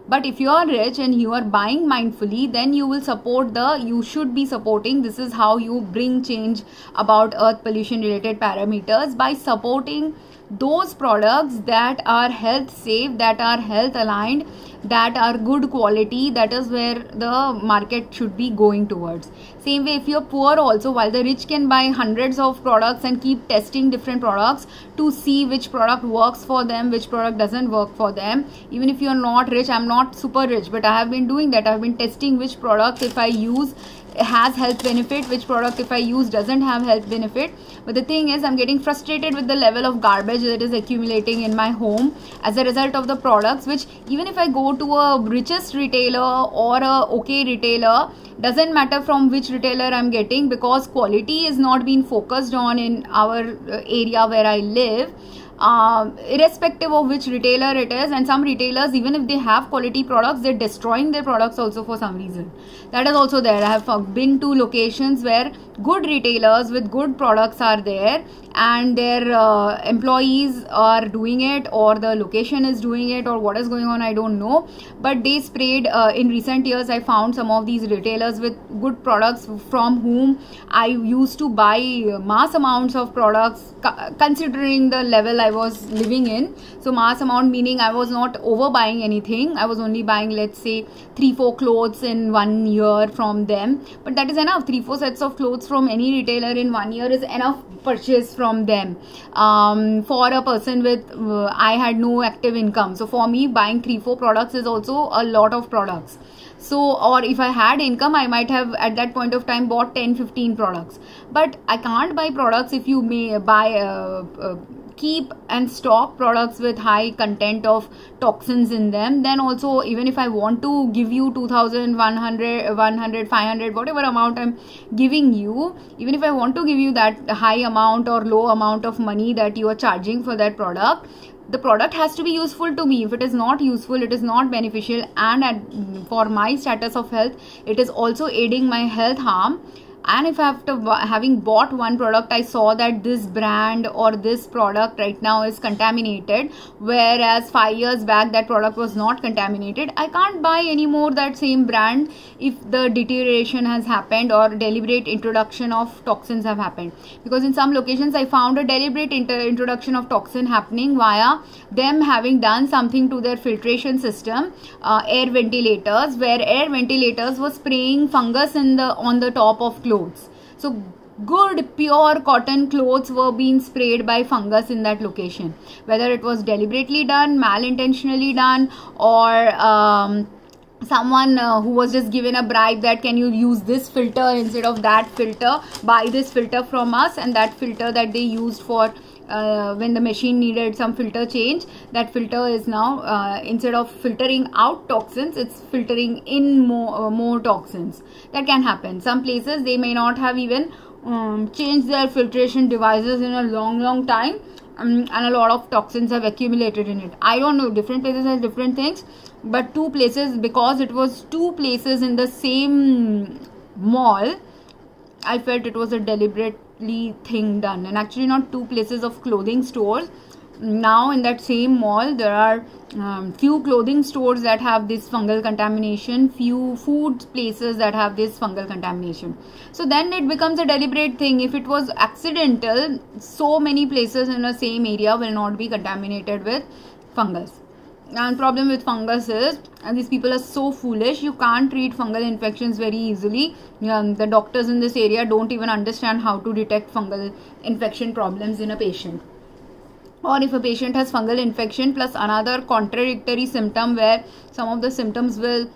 But if you are rich and you are buying mindfully, then you will support you should be supporting. This is how you bring change about earth pollution related parameters, by supporting those products that are health safe, that are health aligned, that are good quality. That is where the market should be going towards. Same way, if you're poor also, while the rich can buy hundreds of products and keep testing different products to see which product works for them, which product doesn't work for them. Even if you're not rich, I'm not super rich, but I have been doing that. I've been testing which product if I use has health benefit, which product if I use doesn't have health benefit. But the thing is, I'm getting frustrated with the level of garbage that is accumulating in my home as a result of the products, which even if I go to a richest retailer or a okay retailer, doesn't matter from which retailer I'm getting, because quality is not being focused on in our area where I live. Irrespective of which retailer it is, and some retailers, even if they have quality products, they're destroying their products also for some reason. That is also there. I have been to locations where good retailers with good products are there, and their employees are doing it, or the location is doing it, or what is going on, I don't know. But they sprayed in recent years. I found some of these retailers with good products from whom I used to buy mass amounts of products, considering the level I was living in. So mass amount meaning I was not overbuying anything. I was only buying, let's say, 3-4 clothes in 1 year from them. But that is enough. 3-4 sets of clothes from any retailer in 1 year is enough purchase from them. For a person with I had no active income, so for me buying 3-4 products is also a lot of products. So, or if I had income, I might have at that point of time bought 10-15 products. But I can't buy products if you may buy keep and stock products with high content of toxins in them, then also even if I want to give you 2,100, 100, 500, whatever amount I'm giving you, even if I want to give you that high amount or low amount of money that you are charging for that product, the product has to be useful to me. If it is not useful, it is not beneficial, and for my status of health, it is also aiding my health harm. And if after having bought one product, I saw that this brand or this product right now is contaminated, whereas 5 years back that product was not contaminated, I can't buy anymore that same brand if the deterioration has happened or deliberate introduction of toxins have happened. Because in some locations I found a deliberate introduction of toxin happening via them having done something to their filtration system, air ventilators, where air ventilators were spraying fungus on the top of clothes. So good pure cotton clothes were being sprayed by fungus in that location, whether it was deliberately done, malintentionally done, or someone who was just given a bribe that can you use this filter instead of that filter, buy this filter from us, and that filter that they used for when the machine needed some filter change, that filter is now instead of filtering out toxins, it's filtering in more toxins. That can happen. Some places they may not have even changed their filtration devices in a long time, and a lot of toxins have accumulated in it. I don't know, different places have different things, but two places, because it was two places in the same mall, I felt it was a deliberately thing done. And actually not two places of clothing stores. Now in that same mall there are few clothing stores that have this fungal contamination, few food places that have this fungal contamination. So then it becomes a deliberate thing. If it was accidental, so many places in the same area will not be contaminated with fungus. And problem with fungus is, and these people are so foolish, you can't treat fungal infections very easily. The doctors in this area don't even understand how to detect fungal infection problems in a patient. Or if a patient has fungal infection plus another contradictory symptom, where some of the symptoms will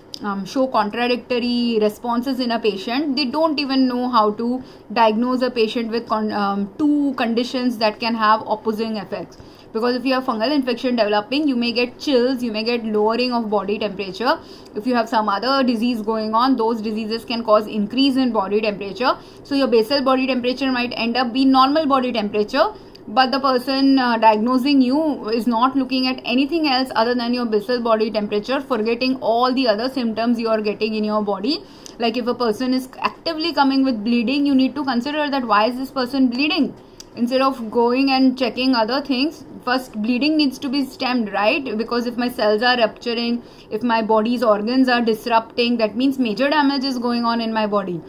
show contradictory responses in a patient, they don't even know how to diagnose a patient with two conditions that can have opposing effects. Because if you have fungal infection developing, you may get chills, you may get lowering of body temperature. If you have some other disease going on, those diseases can cause increase in body temperature. So your basal body temperature might end up being normal body temperature, but the person diagnosing you is not looking at anything else other than your basal body temperature, forgetting all the other symptoms you are getting in your body. Like if a person is actively coming with bleeding, you need to consider that why is this person bleeding? Instead of going and checking other things, first bleeding needs to be stemmed, right? Because if my cells are rupturing, if my body's organs are disrupting, that means major damage is going on in my body.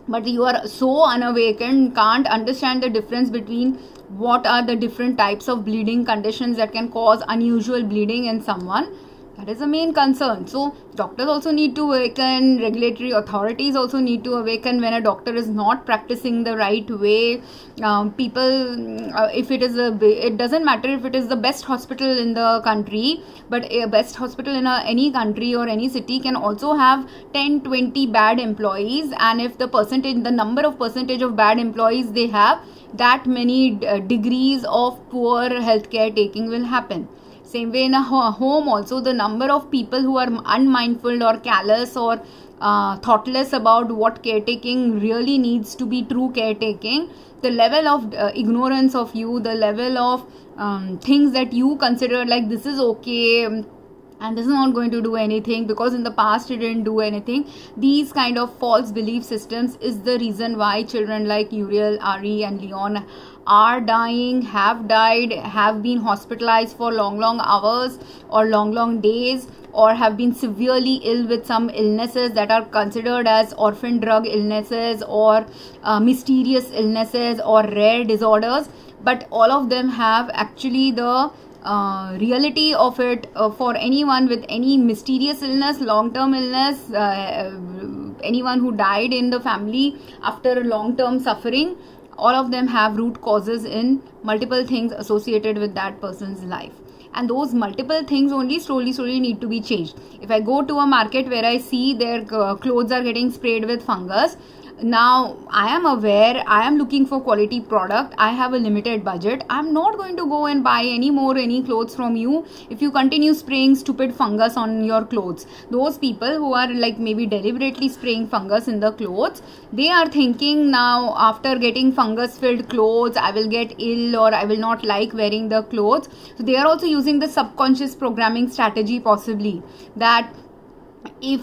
But you are so unawakened, can't understand the difference between what are the different types of bleeding conditions that can cause unusual bleeding in someone. That is the main concern. So doctors also need to awaken, regulatory authorities also need to awaken when a doctor is not practicing the right way. If it is it doesn't matter if it is the best hospital in the country, but a best hospital in any country or any city can also have 10-20 bad employees, and if the number of percentage of bad employees they have, that many degrees of poor healthcare taking will happen. Same way in a home also, the number of people who are unmindful or callous or thoughtless about what caretaking really needs to be true caretaking, the level of ignorance of you, the level of things that you consider like this is okay and this is not going to do anything because in the past it didn't do anything. These kind of false belief systems is the reason why children like Uriel, Ari and Leon are dying, have died, have been hospitalized for long hours or long days, or have been severely ill with some illnesses that are considered as orphan drug illnesses or mysterious illnesses or rare disorders. But all of them have actually the reality of it. For anyone with any mysterious illness, long-term illness, anyone who died in the family after long-term suffering, all of them have root causes in multiple things associated with that person's life. And those multiple things only slowly need to be changed. If I go to a market where I see their clothes are getting sprayed with fungus, now I am aware, I am looking for quality product, I have a limited budget, I'm not going to go and buy any clothes from you if you continue spraying stupid fungus on your clothes. Those people who are like maybe deliberately spraying fungus in the clothes, they are thinking now after getting fungus filled clothes I will get ill or I will not like wearing the clothes. So they are also using the subconscious programming strategy possibly, that if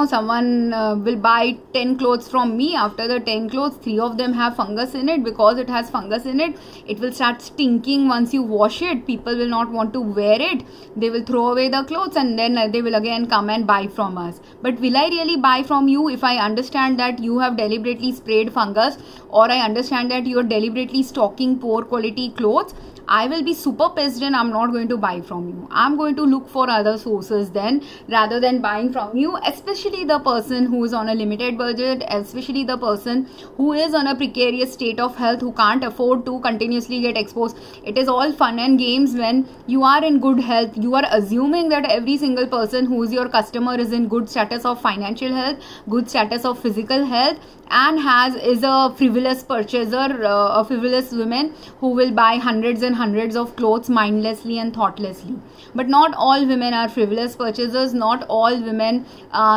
someone will buy 10 clothes from me, after the 10 clothes 3 of them have fungus in it, because it has fungus in it, it will start stinking once you wash it, people will not want to wear it, they will throw away the clothes and then they will again come and buy from us. But will I really buy from you if I understand that you have deliberately sprayed fungus, or I understand that you are deliberately stocking poor quality clothes? I will be super pissed and I'm not going to buy from you. I'm going to look for other sources then, rather than buying from you, especially the person who is on a limited budget, especially the person who is on a precarious state of health, who can't afford to continuously get exposed. It is all fun and games when you are in good health. You are assuming that every single person who is your customer is in good status of financial health, good status of physical health, and is a frivolous purchaser, a frivolous woman who will buy hundreds and hundreds of clothes mindlessly and thoughtlessly. But not all women are frivolous purchasers. Not all women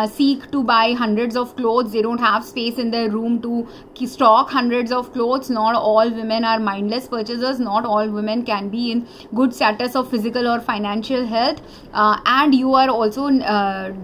seek to buy hundreds of clothes. They don't have space in their room to stock hundreds of clothes. Not all women are mindless purchasers. Not all women can be in good status of physical or financial health, and you are also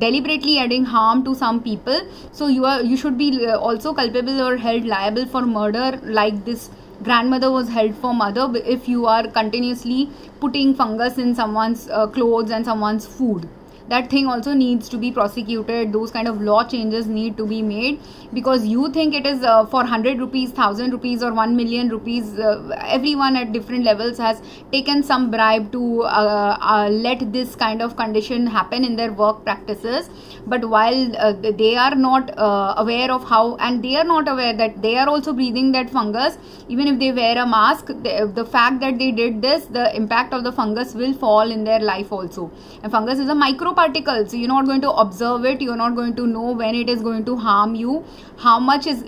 deliberately adding harm to some people. So you should be also culpable or held liable for murder, like this grandmother was held for murder, if you are continuously putting fungus in someone's clothes and someone's food. That thing also needs to be prosecuted. Those kind of law changes need to be made, because you think it is for 100 rupees, 1000 rupees or 1 million rupees. Everyone at different levels has taken some bribe to let this kind of condition happen in their work practices. But while they are not aware of how, and they are not aware that they are also breathing that fungus, even if they wear a mask, the fact that they did this, the impact of the fungus will fall in their life also. And fungus is a microparticle, so you're not going to observe it, you're not going to know when it is going to harm you. How much is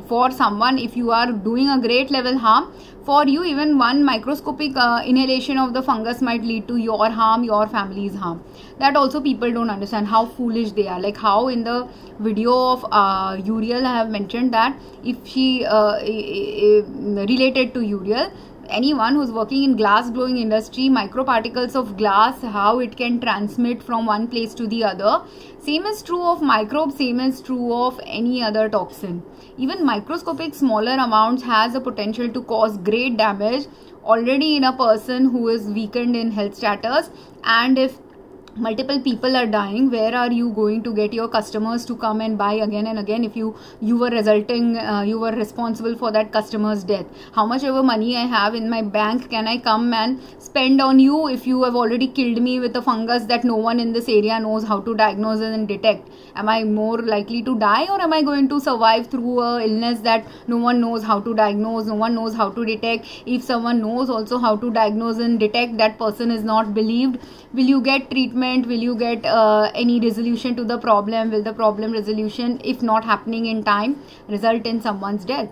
for someone, if you are doing a great level harm, for you even one microscopic inhalation of the fungus might lead to your harm, your family's harm. That also people don't understand how foolish they are. Like how in the video of Uriel I have mentioned that if she related to Uriel, anyone who's working in glass blowing industry, microparticles of glass, how it can transmit from one place to the other. Same is true of microbes, same is true of any other toxin. Even microscopic smaller amounts has a potential to cause great damage already in a person who is weakened in health status. And if multiple people are dying, where are you going to get your customers to come and buy again and again if you were responsible for that customer's death? How much ever money I have in my bank can I come and spend on you if you have already killed me with a fungus that no one in this area knows how to diagnose and detect? Am I more likely to die, or am I going to survive through a illness that no one knows how to diagnose, no one knows how to detect? If someone knows also how to diagnose and detect, that person is not believed. Will you get treatment? Will you get any resolution to the problem? Will the problem resolution, if not happening in time, result in someone's death?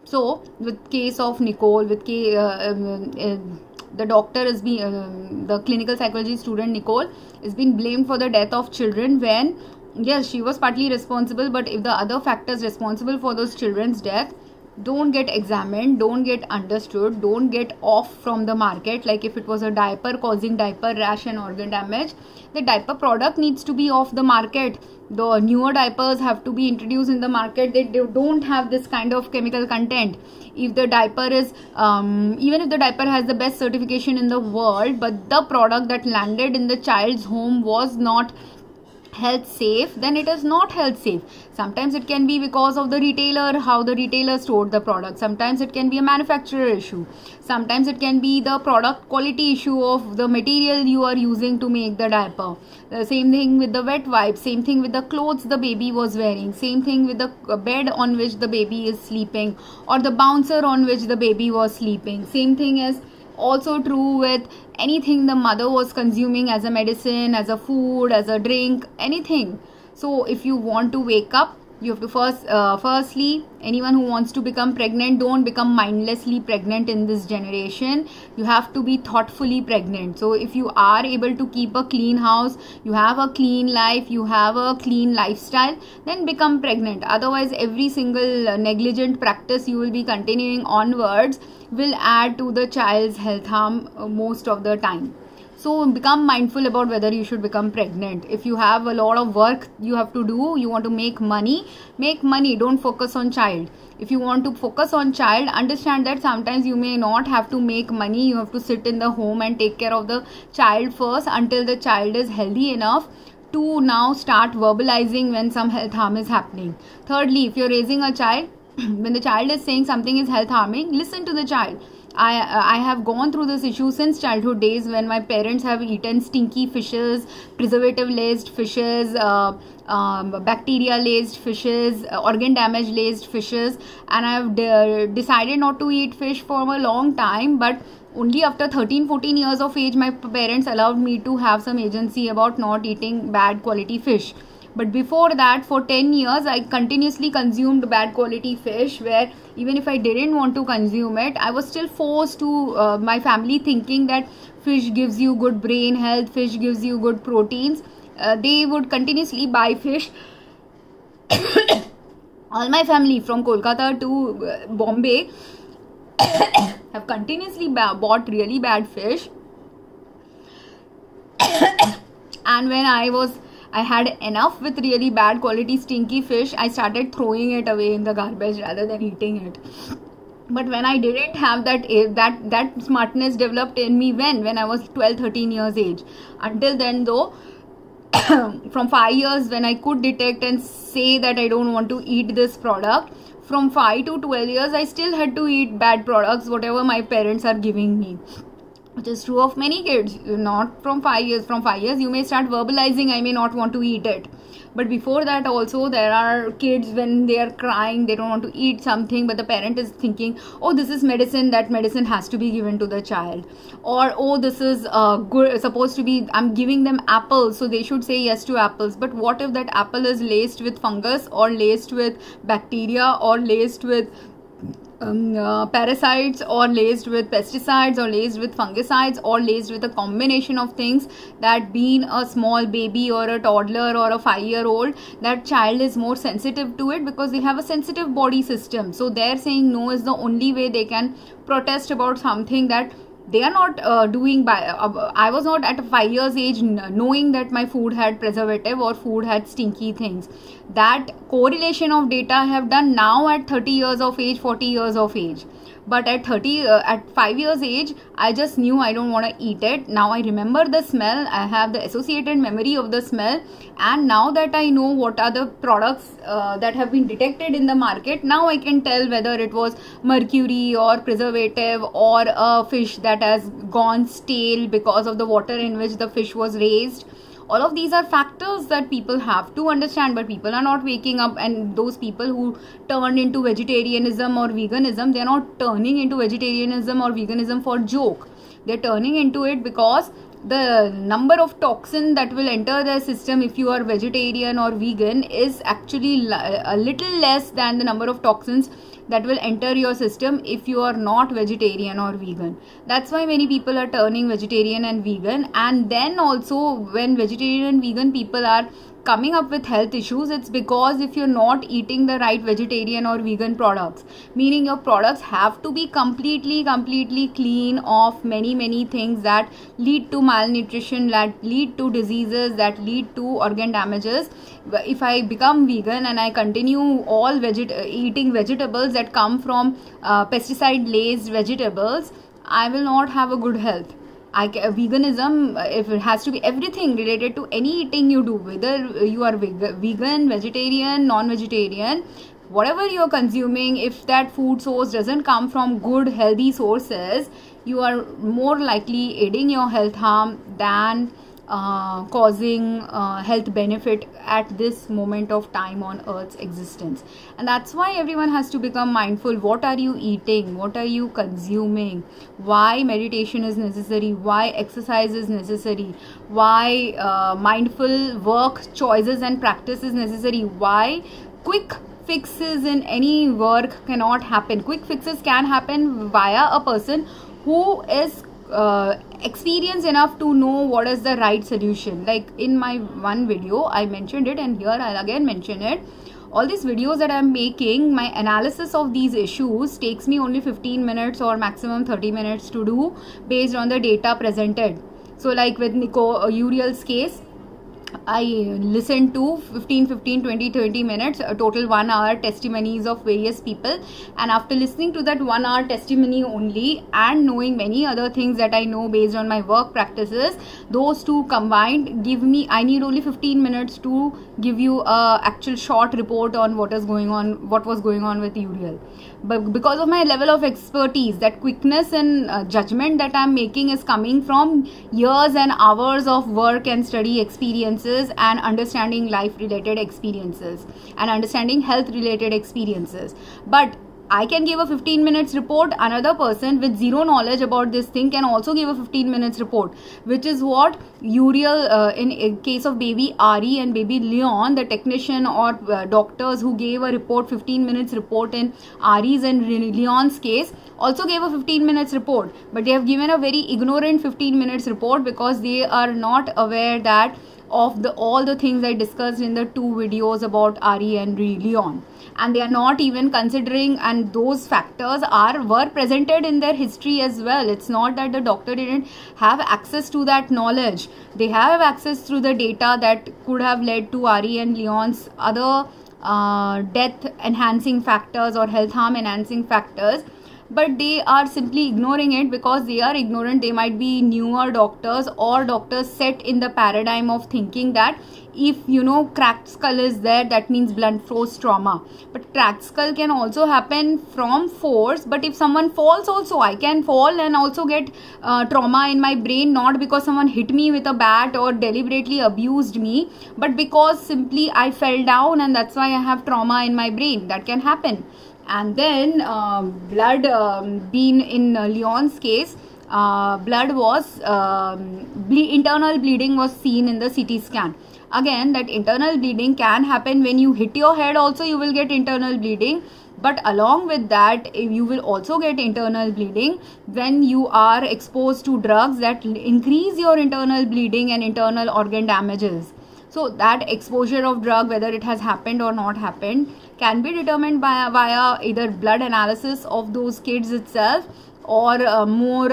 So with case of Nicole, with the doctor is being the clinical psychology student Nicole is being blamed for the death of children, when yes, she was partly responsible, but if the other factors responsible for those children's death don't get examined, don't get understood, don't get off from the market, like if it was a diaper causing diaper rash and organ damage, the diaper product needs to be off the market. The newer diapers have to be introduced in the market. They don't have this kind of chemical content. If the diaper is even if the diaper has the best certification in the world, but the product that landed in the child's home was not health safe, then it is not health safe. Sometimes it can be because of the retailer, how the retailer stored the product. Sometimes it can be a manufacturer issue. Sometimes it can be the product quality issue of the material you are using to make the diaper. The same thing with the wet wipes, same thing with the clothes the baby was wearing, same thing with the bed on which the baby is sleeping, or the bouncer on which the baby was sleeping. Same thing is also true with anything the mother was consuming as a medicine, as a food, as a drink, anything. So if you want to wake up, You have to firstly, anyone who wants to become pregnant, don't become mindlessly pregnant in this generation. You have to be thoughtfully pregnant. So if you are able to keep a clean house, you have a clean life, you have a clean lifestyle, then become pregnant. Otherwise, every single negligent practice you will be continuing onwards will add to the child's health harm most of the time. So become mindful about whether you should become pregnant. If you have a lot of work you have to do, you want to make money, don't focus on child. If you want to focus on child, understand that sometimes you may not have to make money. You have to sit in the home and take care of the child first until the child is healthy enough to now start verbalizing when some health harm is happening. Thirdly, if you're raising a child, when the child is saying something is health harming, listen to the child. I have gone through this issue since childhood days, when my parents have eaten stinky fishes, preservative laced fishes, bacteria laced fishes, organ damage laced fishes, and I have decided not to eat fish for a long time. But only after 13-14 years of age, my parents allowed me to have some agency about not eating bad quality fish. But before that, for 10 years, I continuously consumed bad quality fish, where even if I didn't want to consume it, I was still forced to, my family thinking that fish gives you good brain health, fish gives you good proteins. They would continuously buy fish. All my family from Kolkata to Bombay have continuously bought really bad fish. And when I had enough with really bad quality stinky fish, I started throwing it away in the garbage rather than eating it. But when I didn't have that smartness developed in me when I was 12-13 years age. Until then though, from 5 years when I could detect and say that I don't want to eat this product, from 5 to 12 years I still had to eat bad products, whatever my parents are giving me. Which is true of many kids, not from 5 years. From 5 years, you may start verbalizing, I may not want to eat it. But before that also, there are kids when they are crying, they don't want to eat something, but the parent is thinking, oh, this is medicine, that medicine has to be given to the child. Or, oh, this is good, supposed to be, I'm giving them apples, so they should say yes to apples. But what if that apple is laced with fungus, or laced with bacteria, or laced with parasites, or laced with pesticides, or laced with fungicides, or laced with a combination of things, that being a small baby or a toddler or a 5-year-old, that child is more sensitive to it because they have a sensitive body system. So they're saying no is the only way they can protest about something that they are not doing. I was not at 5 years age knowing that my food had preservative or food had stinky things. That correlation of data I have done now at 30 years of age, 40 years of age. But at 5 years age, I just knew I don't want to eat it. Now I remember the smell. I have the associated memory of the smell. And now that I know what are the products that have been detected in the market, now I can tell whether it was mercury or preservative or a fish that has gone stale because of the water in which the fish was raised. All of these are factors that people have to understand, but people are not waking up. And those people who turn into vegetarianism or veganism, they are not turning into vegetarianism or veganism for joke. They're turning into it because the number of toxin that will enter the system if you are vegetarian or vegan is actually a little less than the number of toxins that will enter your system if you are not vegetarian or vegan. That's why many people are turning vegetarian and vegan. And then also when vegetarian and vegan people are coming up with health issues, it's because if you're not eating the right vegetarian or vegan products, meaning your products have to be completely clean of many things that lead to malnutrition, that lead to diseases, that lead to organ damages. If I become vegan and I continue all eating vegetables that come from pesticide laced vegetables, I will not have a good health. Veganism, if it has to be everything related to any eating you do, whether you are vegan, vegetarian, non-vegetarian, whatever you are consuming, if that food source doesn't come from good healthy sources, you are more likely aiding your health harm than causing health benefit at this moment of time on Earth's existence. And that's why everyone has to become mindful. What are you eating? What are you consuming? Why meditation is necessary? Why exercise is necessary? Why mindful work choices and practice is necessary? Why quick fixes in any work cannot happen. Quick fixes can happen via a person who is experienced enough to know what is the right solution. Like in my one video I mentioned it, and here I'll again mention it. All these videos that I'm making, my analysis of these issues takes me only 15 minutes or maximum 30 minutes to do based on the data presented. So like with Uriel's case, I listened to 15, 20, 30 minutes, a total 1 hour testimonies of various people. And after listening to that 1 hour testimony only and knowing many other things that I know based on my work practices, those two combined give me, I need only 15 minutes to give you a actual short report on what was going on with Uriel. But because of my level of expertise, that quickness and judgment that I'm making is coming from years and hours of work and study experiences and understanding life related experiences and understanding health related experiences. But I can give a 15 minutes report. Another person with zero knowledge about this thing can also give a 15 minutes report, which is what Uriel, in case of baby Ari and baby Leon, the technician or doctors who gave a report, 15 minutes report in Ari's and Leon's case, also gave a 15 minutes report. But they have given a very ignorant 15 minutes report because they are not aware that of all the things I discussed in the 2 videos about Ari and Leon, and they are not even considering, and those factors were presented in their history as well. It's not that the doctor didn't have access to that knowledge. They have access through the data that could have led to Ari and Leon's other death enhancing factors or health harm enhancing factors, but they are simply ignoring it because they are ignorant. They might be newer doctors or doctors set in the paradigm of thinking that if cracked skull is there, that means blunt force trauma. But cracked skull can also happen from force. But if someone falls also, I can fall and also get trauma in my brain, not because someone hit me with a bat or deliberately abused me, but because simply I fell down and that's why I have trauma in my brain. That can happen. And then blood being in Leon's case, blood was internal bleeding was seen in the CT scan. Again, that internal bleeding can happen when you hit your head also, you will get internal bleeding. But along with that, you will also get internal bleeding when you are exposed to drugs that increase your internal bleeding and internal organ damages. So that exposure of drug, whether it has happened or not happened, can be determined via either blood analysis of those kids itself, or more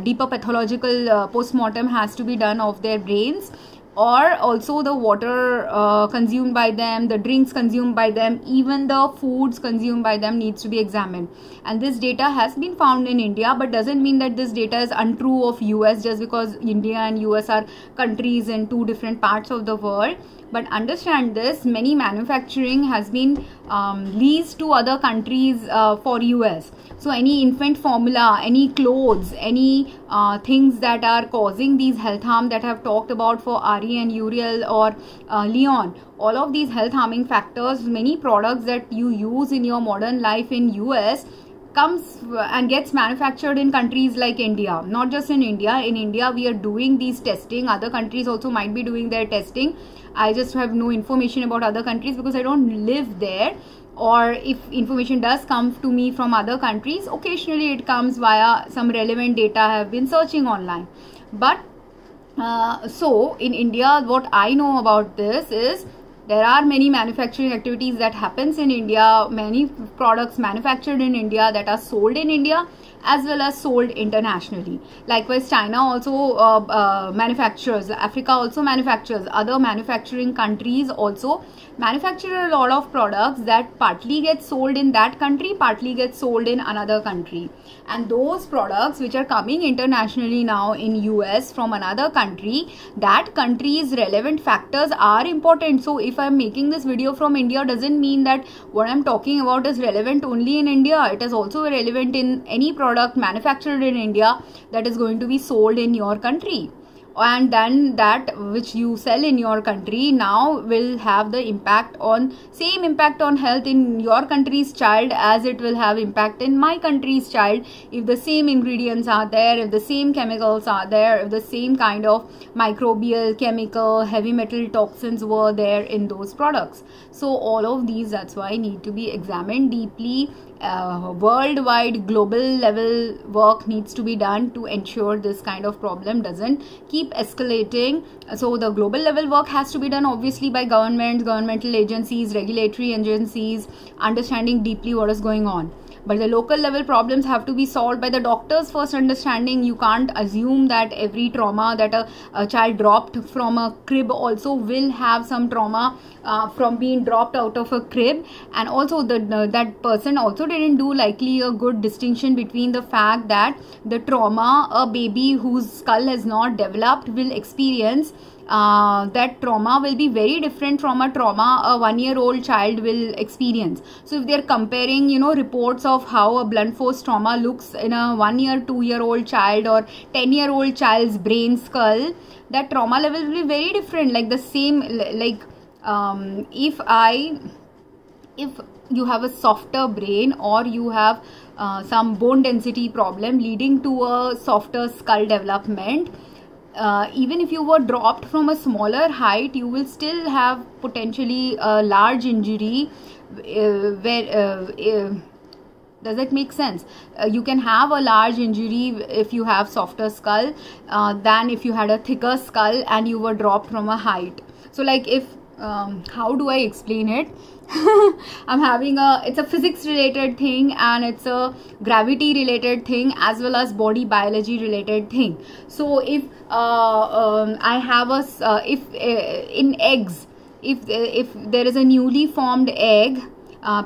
deeper pathological post-mortem has to be done of their brains, or also the water consumed by them, the drinks consumed by them, even the foods consumed by them needs to be examined. And this data has been found in India, but doesn't mean that this data is untrue of US just because India and US are countries in 2 different parts of the world. But understand this, many manufacturing has been leased to other countries for US. So any infant formula, any clothes, any things that are causing these health harm that I have talked about for Ari and Uriel or Leon, all of these health harming factors, many products that you use in your modern life in US comes and gets manufactured in countries like India. Not just in India. In India we are doing these testing. Other countries also might be doing their testing. I just have no information about other countries because I don't live there. Or if information does come to me from other countries, occasionally it comes via some relevant data I have been searching online. But so in India, what I know about this is there are many manufacturing activities that happens in India, many products manufactured in India that are sold in India as well as sold internationally. Likewise, China also manufactures, Africa also manufactures, other manufacturing countries also manufacture a lot of products that partly get sold in that country, partly get sold in another country. And those products which are coming internationally now in US from another country, that country's relevant factors are important. So if I'm making this video from India, doesn't mean that what I'm talking about is relevant only in India. It is also relevant in any product manufactured in India that is going to be sold in your country. and then that which you sell in your country now will have the same impact on health in your country's child as it will have impact in my country's child, if the same ingredients are there, if the same chemicals are there, if the same kind of microbial, chemical, heavy metal toxins were there in those products. So all of these, that's why, need to be examined deeply. Worldwide, global level work needs to be done to ensure this kind of problem doesn't keep escalating. So the global level work has to be done obviously by governments, governmental agencies, regulatory agencies, understanding deeply what is going on. But the local level problems have to be solved by the doctors first understanding. You can't assume that every trauma that a child dropped from a crib also will have some trauma from being dropped out of a crib. And also that person also didn't do likely a good distinction between the fact that the trauma a baby whose skull has not developed will experience, that trauma will be very different from a trauma a 1-year-old child will experience. So if they're comparing, reports of how a blunt force trauma looks in a 1-year, 2-year-old child or 10-year-old child's brain skull, that trauma level will be very different. Like the same, like if you have a softer brain or you have some bone density problem leading to a softer skull development, even if you were dropped from a smaller height, you will still have potentially a large injury. Does that make sense? You can have a large injury if you have softer skull than if you had a thicker skull and you were dropped from a height. So like if how do I explain it? It's a physics related thing and it's a gravity related thing as well as body biology related thing. So if I have in eggs, if there is a newly formed egg,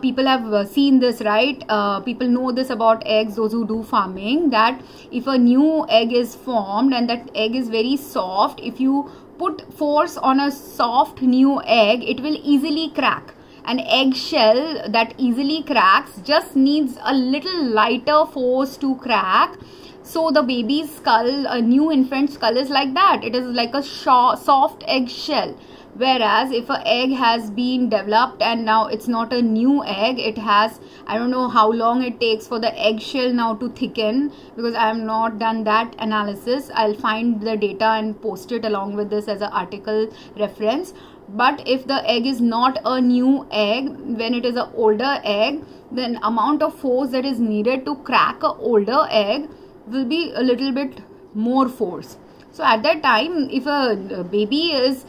people have seen this, right? People know this about eggs, those who do farming, that if a new egg is formed and that egg is very soft, if you put force on a soft new egg, it will easily crack. An eggshell that easily cracks just needs a little lighter force to crack. So the baby's skull, a new infant skull, is like that. It is like a soft eggshell. Whereas if an egg has been developed and now it's not a new egg, it has, I don't know how long it takes for the eggshell now to thicken, because I have not done that analysis. I'll find the data and post it along with this as an article reference. But if the egg is not a new egg, when it is an older egg, then amount of force that is needed to crack an older egg will be a little bit more force. So at that time, if a baby is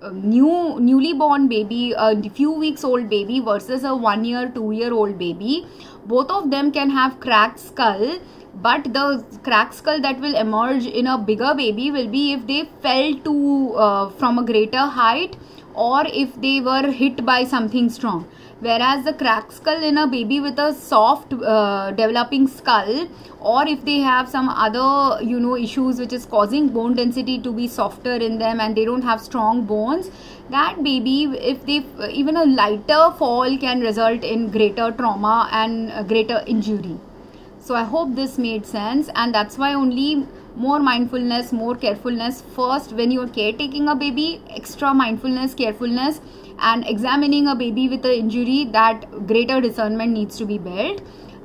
newly born baby, a few weeks old baby versus a 1-year, 2-year-old baby, both of them can have cracked skull. But the cracked skull that will emerge in a bigger baby will be if they fell from a greater height or if they were hit by something strong. Whereas the cracked skull in a baby with a soft developing skull, or if they have some other issues which is causing bone density to be softer in them and they don't have strong bones, that baby, if they even a lighter fall can result in greater trauma and greater injury. So I hope this made sense, and that's why only more mindfulness, more carefulness. First, when you are caretaking a baby, extra mindfulness, carefulness, and examining a baby with an injury, that greater discernment needs to be built.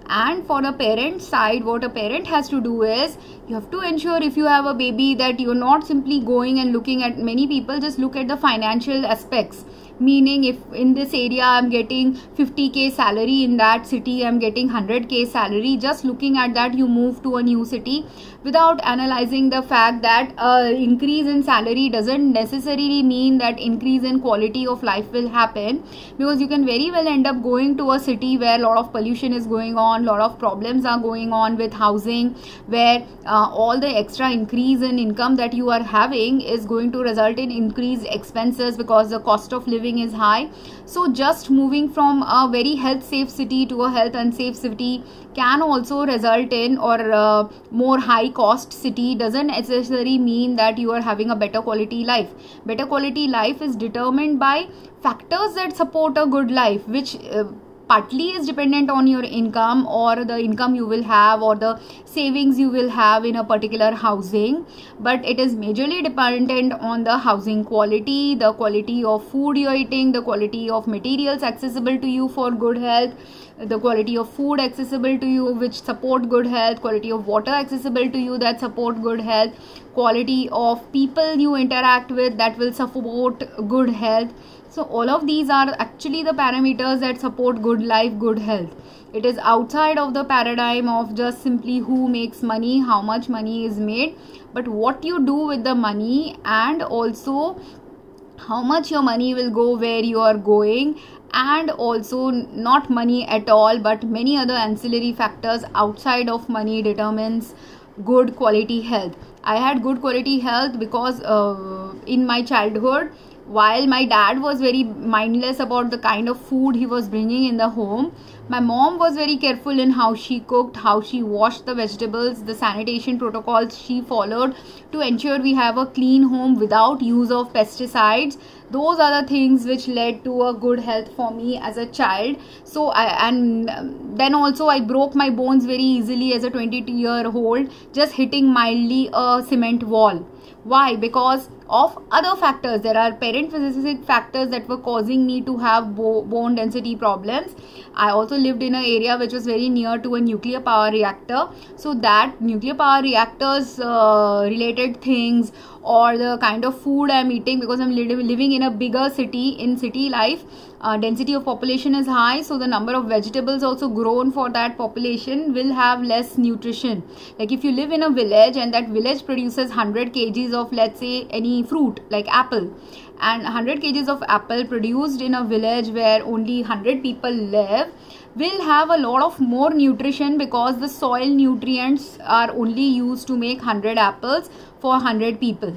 And for the parent side, what a parent has to do is, you have to ensure if you have a baby that you're not simply going and looking at, many people just look at the financial aspects. Meaning, if in this area I'm getting 50k salary, in that city I'm getting 100k salary, just looking at that you move to a new city without analyzing the fact that increase in salary doesn't necessarily mean that increase in quality of life will happen, because you can very well end up going to a city where a lot of pollution is going on, lot of problems are going on with housing, where all the extra increase in income that you are having is going to result in increased expenses because the cost of living is high. So just moving from a very health safe city to a health unsafe city can also result in, or more high cost city doesn't necessarily mean that you are having a better quality life. Better quality life is determined by factors that support a good life, which partly is dependent on your income, or the income you will have, or the savings you will have in a particular housing, but it is majorly dependent on the housing quality, the quality of food you're eating, the quality of materials accessible to you for good health, the quality of food accessible to you which support good health, quality of water accessible to you that support good health, quality of people you interact with that will support good health. So all of these are actually the parameters that support good life, good health. It is outside of the paradigm of just simply who makes money, how much money is made, but what you do with the money, and also how much your money will go where you are going, and also not money at all but many other ancillary factors outside of money determines good quality health. I had good quality health because in my childhood, while my dad was very mindless about the kind of food he was bringing in the home, my mom was very careful in how she cooked, how she washed the vegetables, the sanitation protocols she followed to ensure we have a clean home without use of pesticides. Those are the things which led to a good health for me as a child. So then also I broke my bones very easily as a 22-year-old, just hitting mildly a cement wall. Why? Because of other factors. There are parent specific factors that were causing me to have bone density problems. I also lived in an area which was very near to a nuclear power reactor. So that nuclear power reactors related things, or the kind of food I'm eating, because I'm living in a bigger city, in city life, density of population is high, so the number of vegetables also grown for that population will have less nutrition. Like if you live in a village and that village produces 100 kgs of, let's say, any fruit like apple, and 100 kgs of apple produced in a village where only 100 people live will have a lot of more nutrition, because the soil nutrients are only used to make 100 apples for 100 people.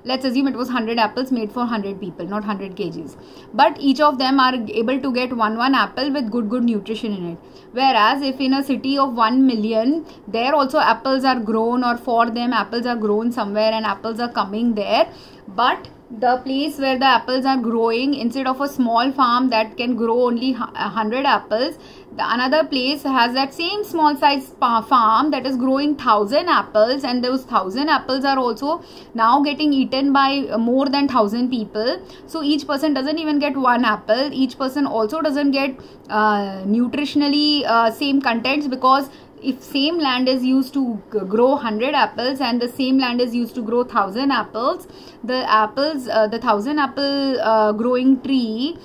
Let's assume it was 100 apples made for 100 people, not 100 kgs. But each of them are able to get one apple with good nutrition in it. Whereas if in a city of 1 million, there also apples are grown, or for them apples are grown somewhere and apples are coming there. But the place where the apples are growing, instead of a small farm that can grow only 100 apples, another place has that same small size farm that is growing 1000 apples, and those 1000 apples are also now getting eaten by more than 1000 people. So each person doesn't even get one apple. Each person also doesn't get nutritionally same contents, because if same land is used to grow 100 apples and the same land is used to grow 1000 apples, the 1000 apple growing tree,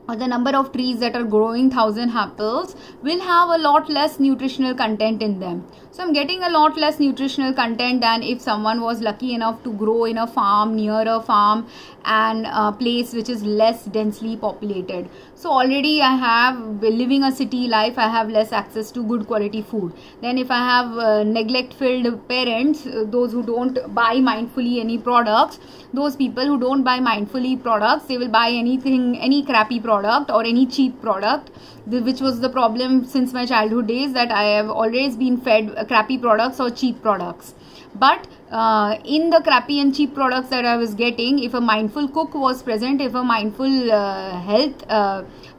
or the number of trees that are growing 1000 apples, will have a lot less nutritional content in them. So I'm getting a lot less nutritional content than if someone was lucky enough to grow in a farm, near a farm, and a place which is less densely populated. So already I have, living a city life, I have less access to good quality food. Then if I have neglect-filled parents, those who don't buy mindfully any products, those people who don't buy mindfully products, they will buy anything, any crappy product or any cheap product, which was the problem since my childhood days, that I have always been fed crappy products or cheap products. But in the crappy and cheap products that I was getting, if a mindful cook was present, if a mindful health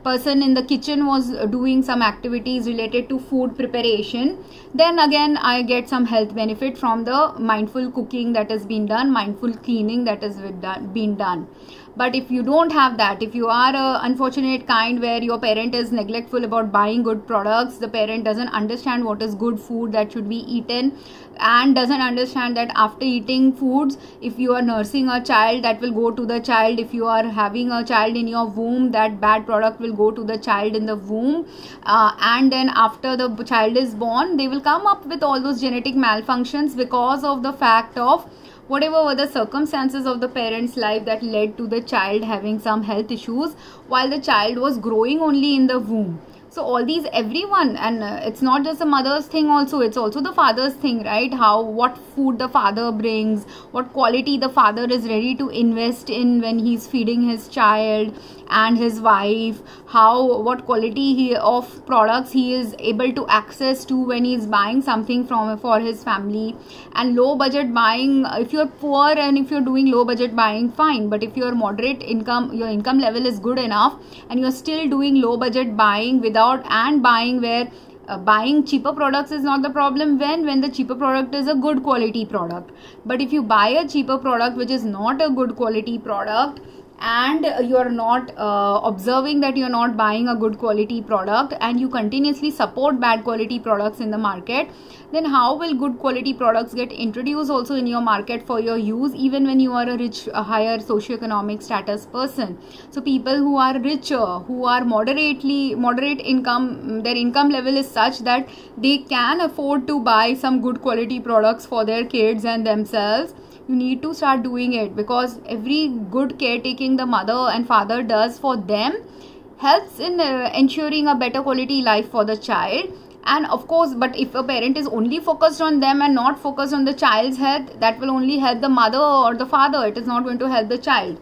person in the kitchen was doing some activities related to food preparation, then again I get some health benefit from the mindful cooking that has been done, mindful cleaning that has been done. But if you don't have that, if you are a unfortunate kind where your parent is neglectful about buying good products, the parent doesn't understand what is good food that should be eaten, and doesn't understand that after eating foods, if you are nursing a child, that will go to the child. If you are having a child in your womb, that bad product will go to the child in the womb, and then after the child is born, they will come up with all those genetic malfunctions because of the fact of whatever were the circumstances of the parent's life that led to the child having some health issues while the child was growing only in the womb. So all these, everyone, and it's not just the mother's thing also, it's also the father's thing, right? What food the father brings, what quality the father is ready to invest in when he's feeding his child and his wife, what quality of products he is able to access to when he's buying something for his family. And low budget buying, if you're poor and if you're doing low budget buying, fine, but if you're moderate income, your income level is good enough and you're still doing low budget buying without without and buying where buying cheaper products is not the problem when the cheaper product is a good quality product. But if you buy a cheaper product which is not a good quality product, and you're not observing that you're not buying a good quality product, and you continuously support bad quality products in the market, then how will good quality products get introduced also in your market for your use, even when you are a higher socioeconomic status person? So people who are richer, who are moderate income, their income level is such that they can afford to buy some good quality products for their kids and themselves. You need to start doing it, because every good caretaking the mother and father does for them helps in ensuring a better quality life for the child. And of course, but if a parent is only focused on them and not focused on the child's health, that will only help the mother or the father. It is not going to help the child.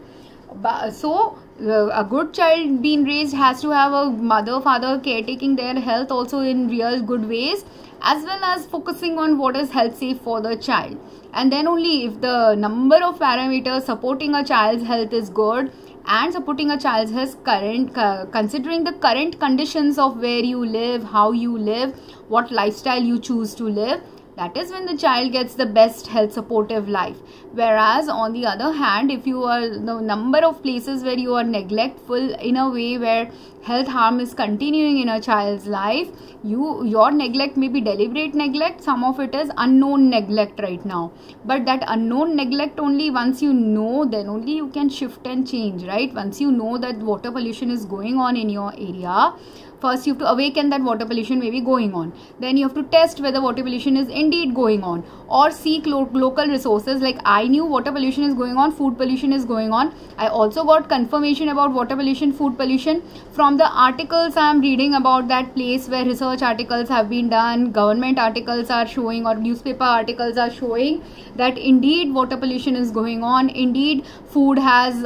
So a good child being raised has to have a mother, father caretaking their health also in real good ways, as well as focusing on what is health safe for the child. And then only if the number of parameters supporting a child's health is good, and supporting a child's health considering the current conditions of where you live, how you live, what lifestyle you choose to live, that is when the child gets the best health supportive life. Whereas on the other hand, if you are the number of places where you are neglectful in a way where health harm is continuing in a child's life, your neglect may be deliberate neglect, some of it is unknown neglect right now. But that unknown neglect, only once you know, then only you can shift and change, right? Once you know that water pollution is going on in your area, first you have to awaken that water pollution may be going on. Then you have to test whether water pollution is indeed going on, or seek local resources. Like I knew water pollution is going on, food pollution is going on. I also got confirmation about water pollution, food pollution from the articles I am reading about that place, where research articles have been done, government articles are showing, or newspaper articles are showing that indeed water pollution is going on. Indeed food has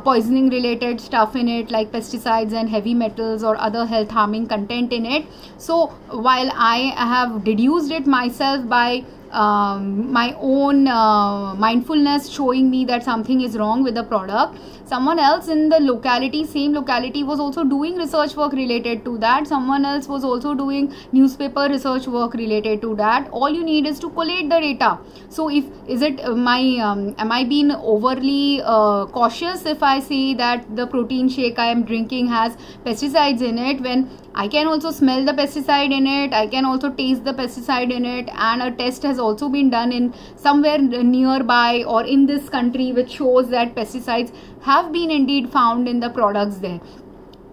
poisoning related stuff in it, like pesticides and heavy metals or other health harming content in it. So while I have deduced it myself by my own mindfulness showing me that something is wrong with the product, someone else in the same locality was also doing research work related to that. Someone else was also doing newspaper research work related to that. All you need is to collate the data. So am I being overly cautious if I say that the protein shake I am drinking has pesticides in it, when I can also smell the pesticide in it, I can also taste the pesticide in it, and a test has also been done in somewhere nearby or in this country which shows that pesticides have been indeed found in the products there.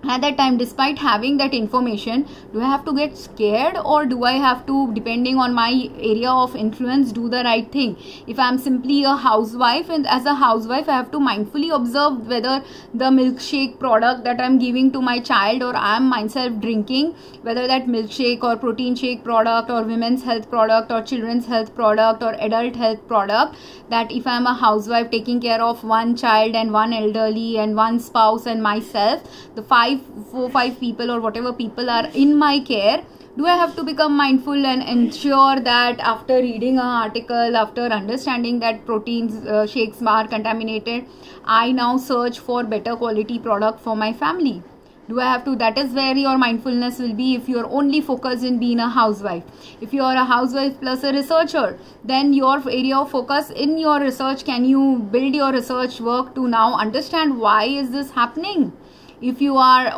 At that time, despite having that information, do I have to get scared, or do I have to, depending on my area of influence, do the right thing? If I am simply a housewife, and as a housewife I have to mindfully observe whether the milkshake product that I am giving to my child or I am myself drinking, whether that milkshake or protein shake product or women's health product or children's health product or adult health product, that if I am a housewife taking care of one child and one elderly and one spouse and myself, the 4-5 people or whatever people are in my care, do I have to become mindful and ensure that after reading an article, after understanding that protein shakes are contaminated, I now search for better quality product for my family? Do I have to? That is where your mindfulness will be if you are only focused in being a housewife. If you are a housewife plus a researcher, then your area of focus in your research, can you build your research work to now understand why is this happening? If you are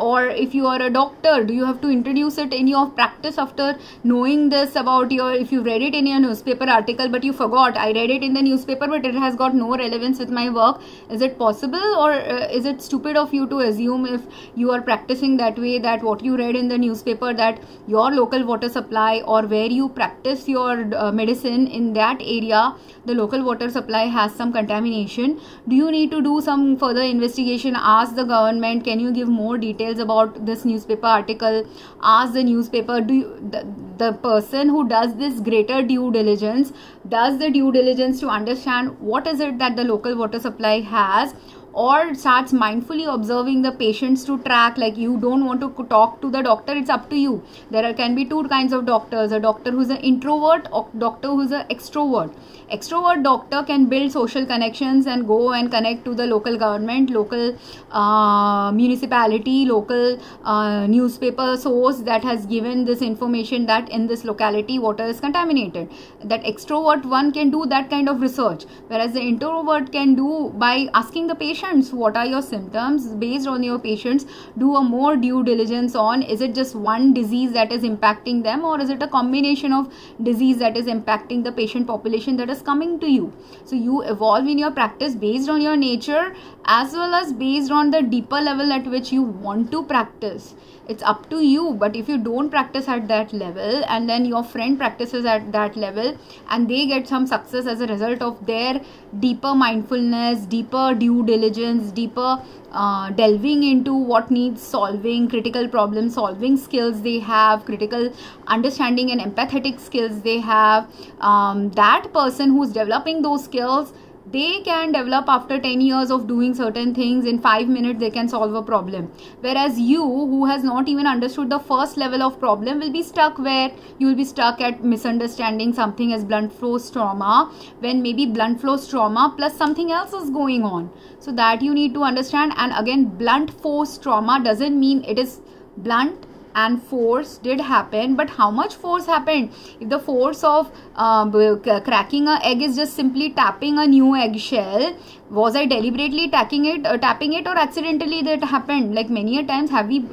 a doctor, do you have to introduce it in your practice after knowing this about if you read it in your newspaper article but you forgot, I read it in the newspaper but it has got no relevance with my work? Is it possible, or is it stupid of you to assume, if you are practicing that way, that what you read in the newspaper, that your local water supply or where you practice your medicine in that area, the local water supply has some contamination? Do you need to do some further investigation? Ask the government, can you give more details about this newspaper article? Ask the newspaper, the person who does this greater due diligence, does the due diligence to understand what is it that the local water supply has, or starts mindfully observing the patients to track, like you don't want to talk to the doctor, it's up to you. There can be two kinds of doctors, a doctor who's an introvert or doctor who's an extrovert. Extrovert doctor can build social connections and go and connect to the local government, local municipality, local newspaper source that has given this information that in this locality water is contaminated. That extrovert one can do that kind of research, whereas the introvert can do by asking the patients what are your symptoms. Based on your patients, do a more due diligence on, is it just one disease that is impacting them, or is it a combination of disease that is impacting the patient population that is coming to you. So you evolve in your practice based on your nature as well as based on the deeper level at which you want to practice. It's up to you. But if you don't practice at that level and then your friend practices at that level and they get some success as a result of their deeper mindfulness, deeper due diligence, deeper delving into what needs solving, critical problem solving skills they have, critical understanding and empathetic skills they have, that person who's developing those skills, they can develop after 10 years of doing certain things. In 5 minutes they can solve a problem, whereas you who has not even understood the first level of problem will be stuck where you will be stuck at misunderstanding something as blunt force trauma, when maybe blunt force trauma plus something else is going on. So that you need to understand. And again, blunt force trauma doesn't mean it is blunt and force did happen, but how much force happened? If the force of cracking an egg is just simply tapping a new eggshell, was I deliberately tapping it or accidentally that happened? Like many a times have you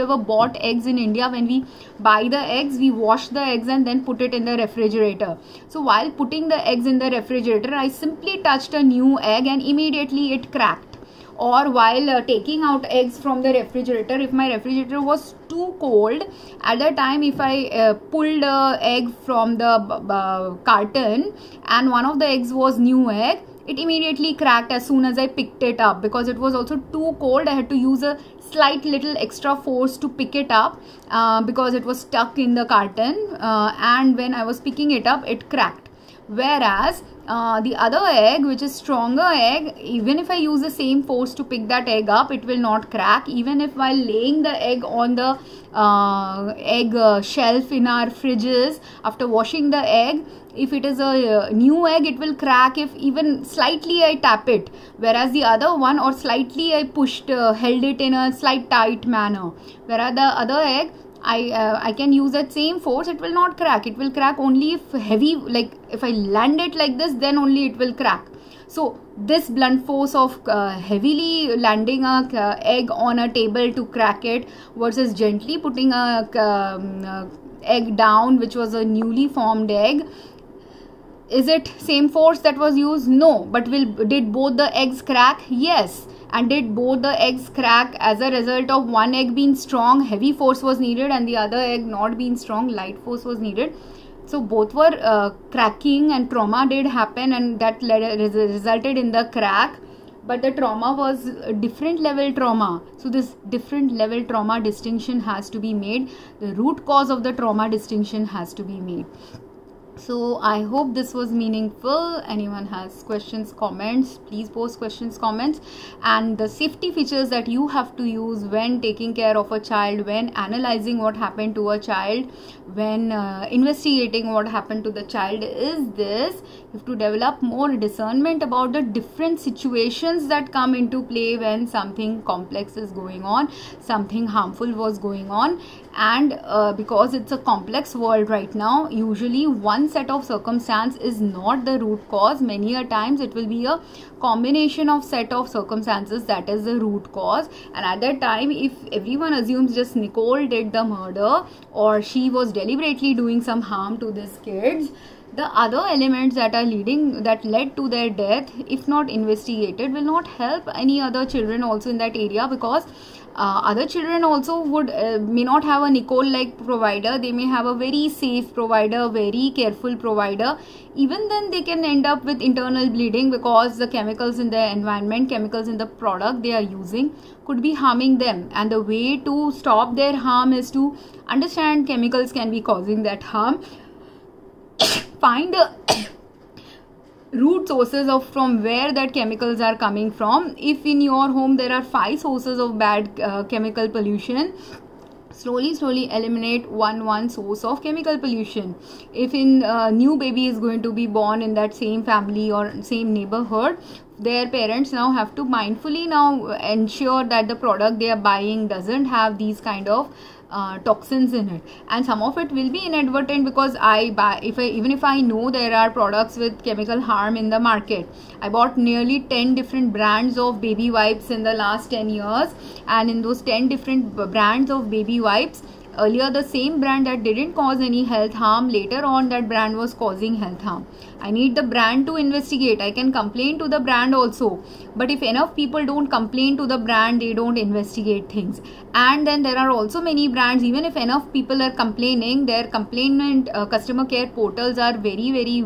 ever bought eggs in India? When we buy the eggs, we wash the eggs and then put it in the refrigerator. So while putting the eggs in the refrigerator, I simply touched a new egg and immediately it cracked. Or while taking out eggs from the refrigerator, if my refrigerator was too cold at the time, if I pulled a egg from the carton and one of the eggs was new egg, it immediately cracked as soon as I picked it up, because it was also too cold. I had to use a slight little extra force to pick it up because it was stuck in the carton, and when I was picking it up, it cracked. Whereas the other egg, which is stronger egg, even if I use the same force to pick that egg up, it will not crack. Even if while laying the egg on the egg shelf in our fridges, after washing the egg, if it is a new egg, it will crack if even slightly I tap it. Whereas the other one, or slightly I pushed, held it in a slight tight manner. Whereas the other egg, I can use that same force, it will not crack. It will crack only if heavy, like if I land it like this, then only it will crack. So this blunt force of heavily landing a egg on a table to crack it versus gently putting a egg down, which was a newly formed egg, is it same force that was used? No. But did both the eggs crack? Yes. And did both the eggs crack as a result of one egg being strong, heavy force was needed, and the other egg not being strong, light force was needed? So both were cracking, and trauma did happen, and that resulted in the crack. But the trauma was different level trauma. So this different level trauma distinction has to be made. The root cause of the trauma distinction has to be made. So I hope this was meaningful. Anyone has questions, comments, please post questions, comments. And the safety features that you have to use when taking care of a child, when analyzing what happened to a child, when investigating what happened to the child, is this: you have to develop more discernment about the different situations that come into play when something complex is going on, something harmful was going on. And because it's a complex world right now, usually one set of circumstance is not the root cause. Many a times it will be a combination of set of circumstances that is the root cause. And at that time, if everyone assumes just Nicole did the murder or she was deliberately doing some harm to these kids, the other elements that led to their death, if not investigated, will not help any other children also in that area, because other children also may not have a Nicole like provider. They may have a very safe provider, very careful provider. Even then they can end up with internal bleeding, because the chemicals in their environment, chemicals in the product they are using could be harming them. And the way to stop their harm is to understand chemicals can be causing that harm, find a root food sources of from where that chemicals are coming from. If in your home there are 5 sources of bad chemical pollution, slowly eliminate one source of chemical pollution. If in new baby is going to be born in that same family or same neighborhood, their parents now have to mindfully now ensure that the product they are buying doesn't have these kind of toxins in it. And some of it will be inadvertent, because I buy, even if I know there are products with chemical harm in the market. I bought nearly 10 different brands of baby wipes in the last 10 years, and in those 10 different brands of baby wipes, earlier the same brand that didn't cause any health harm, later on that brand was causing health harm. I need the brand to investigate. I can complain to the brand also, but if enough people don't complain to the brand, they don't investigate things. And then there are also many brands, even if enough people are complaining, their complainant customer care portals are very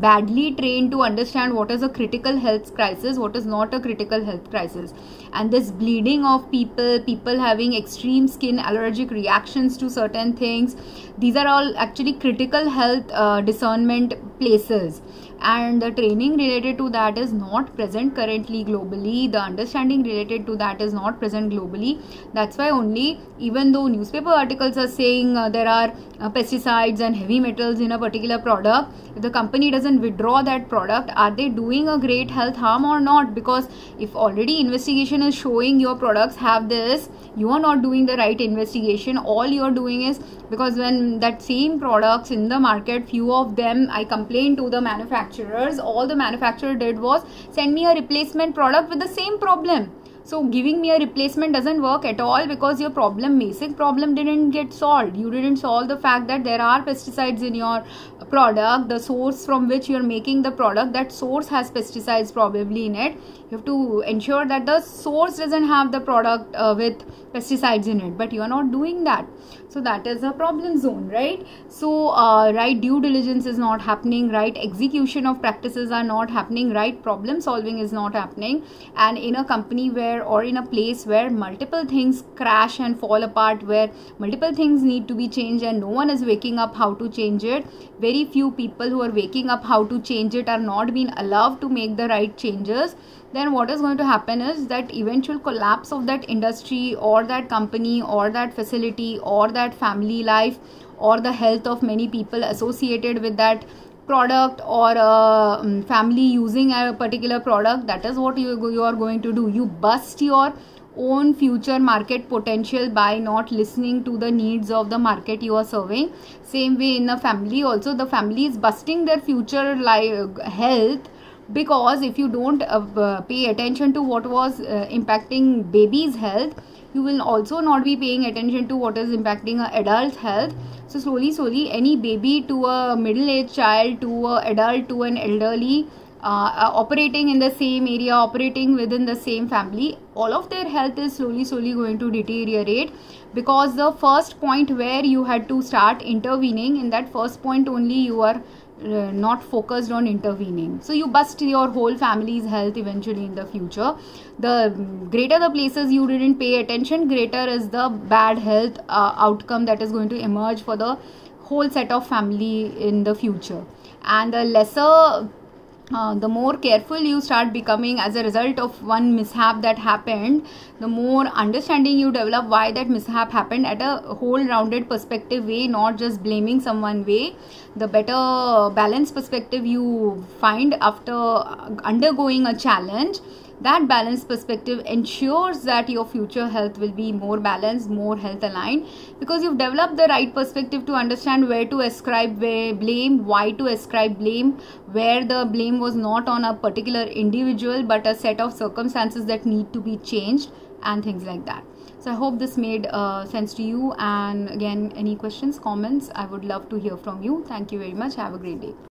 badly trained to understand what is a critical health crisis, what is not a critical health crisis. And this bleeding of people having extreme skin allergic reactions to certain things, these are all actually critical health discernment places, and the training related to that is not present currently globally. The understanding related to that is not present globally. That's why only, even though newspaper articles are saying there are pesticides and heavy metals in a particular product, if the company doesn't withdraw that product, are they doing a great health harm or not? Because if already investigation is showing your products have this, you are not doing the right investigation. All you are doing is, because when that same products in the market, few of them, I complained to the manufacturers, all the manufacturer did was send me a replacement product with the same problem. So giving me a replacement doesn't work at all, because your basic problem didn't get solved. You didn't solve the fact that there are pesticides in your product, the source from which you're making the product, that source has pesticides probably in it. You have to ensure that the source doesn't have the product with pesticides in it, but you are not doing that. So that is a problem zone, right? So right due diligence is not happening, right execution of practices are not happening, right problem solving is not happening. And in a company where, or in a place where multiple things crash and fall apart, where multiple things need to be changed and no one is waking up how to change it, very few people who are waking up how to change it are not being allowed to make the right changes, then what is going to happen is that eventual collapse of that industry or that company or that facility or that family life or the health of many people associated with that product or family using a particular product. That is what you are going to do. You bust your own future market potential by not listening to the needs of the market you are serving. Same way in a family also, the family is busting their future health, because if you don't pay attention to what was impacting baby's health, you will also not be paying attention to what is impacting an adult health. So slowly any baby to a middle-aged child to an adult to an elderly, operating in the same area, operating within the same family, all of their health is slowly going to deteriorate, because the first point where you had to start intervening, in that first point only you are not focused on intervening. So you bust your whole family's health eventually in the future. The greater the places you didn't pay attention, greater is the bad health outcome that is going to emerge for the whole set of family in the future. And the lesser the more careful you start becoming as a result of one mishap that happened, the more understanding you develop why that mishap happened at a whole rounded perspective way, not just blaming someone way. The better balanced perspective you find after undergoing a challenge, that balanced perspective ensures that your future health will be more balanced, more health aligned, because you've developed the right perspective to understand where to ascribe blame, why to ascribe blame, where the blame was not on a particular individual but a set of circumstances that need to be changed, and things like that. So I hope this made sense to you. And again, any questions, comments, I would love to hear from you. Thank you very much. Have a great day.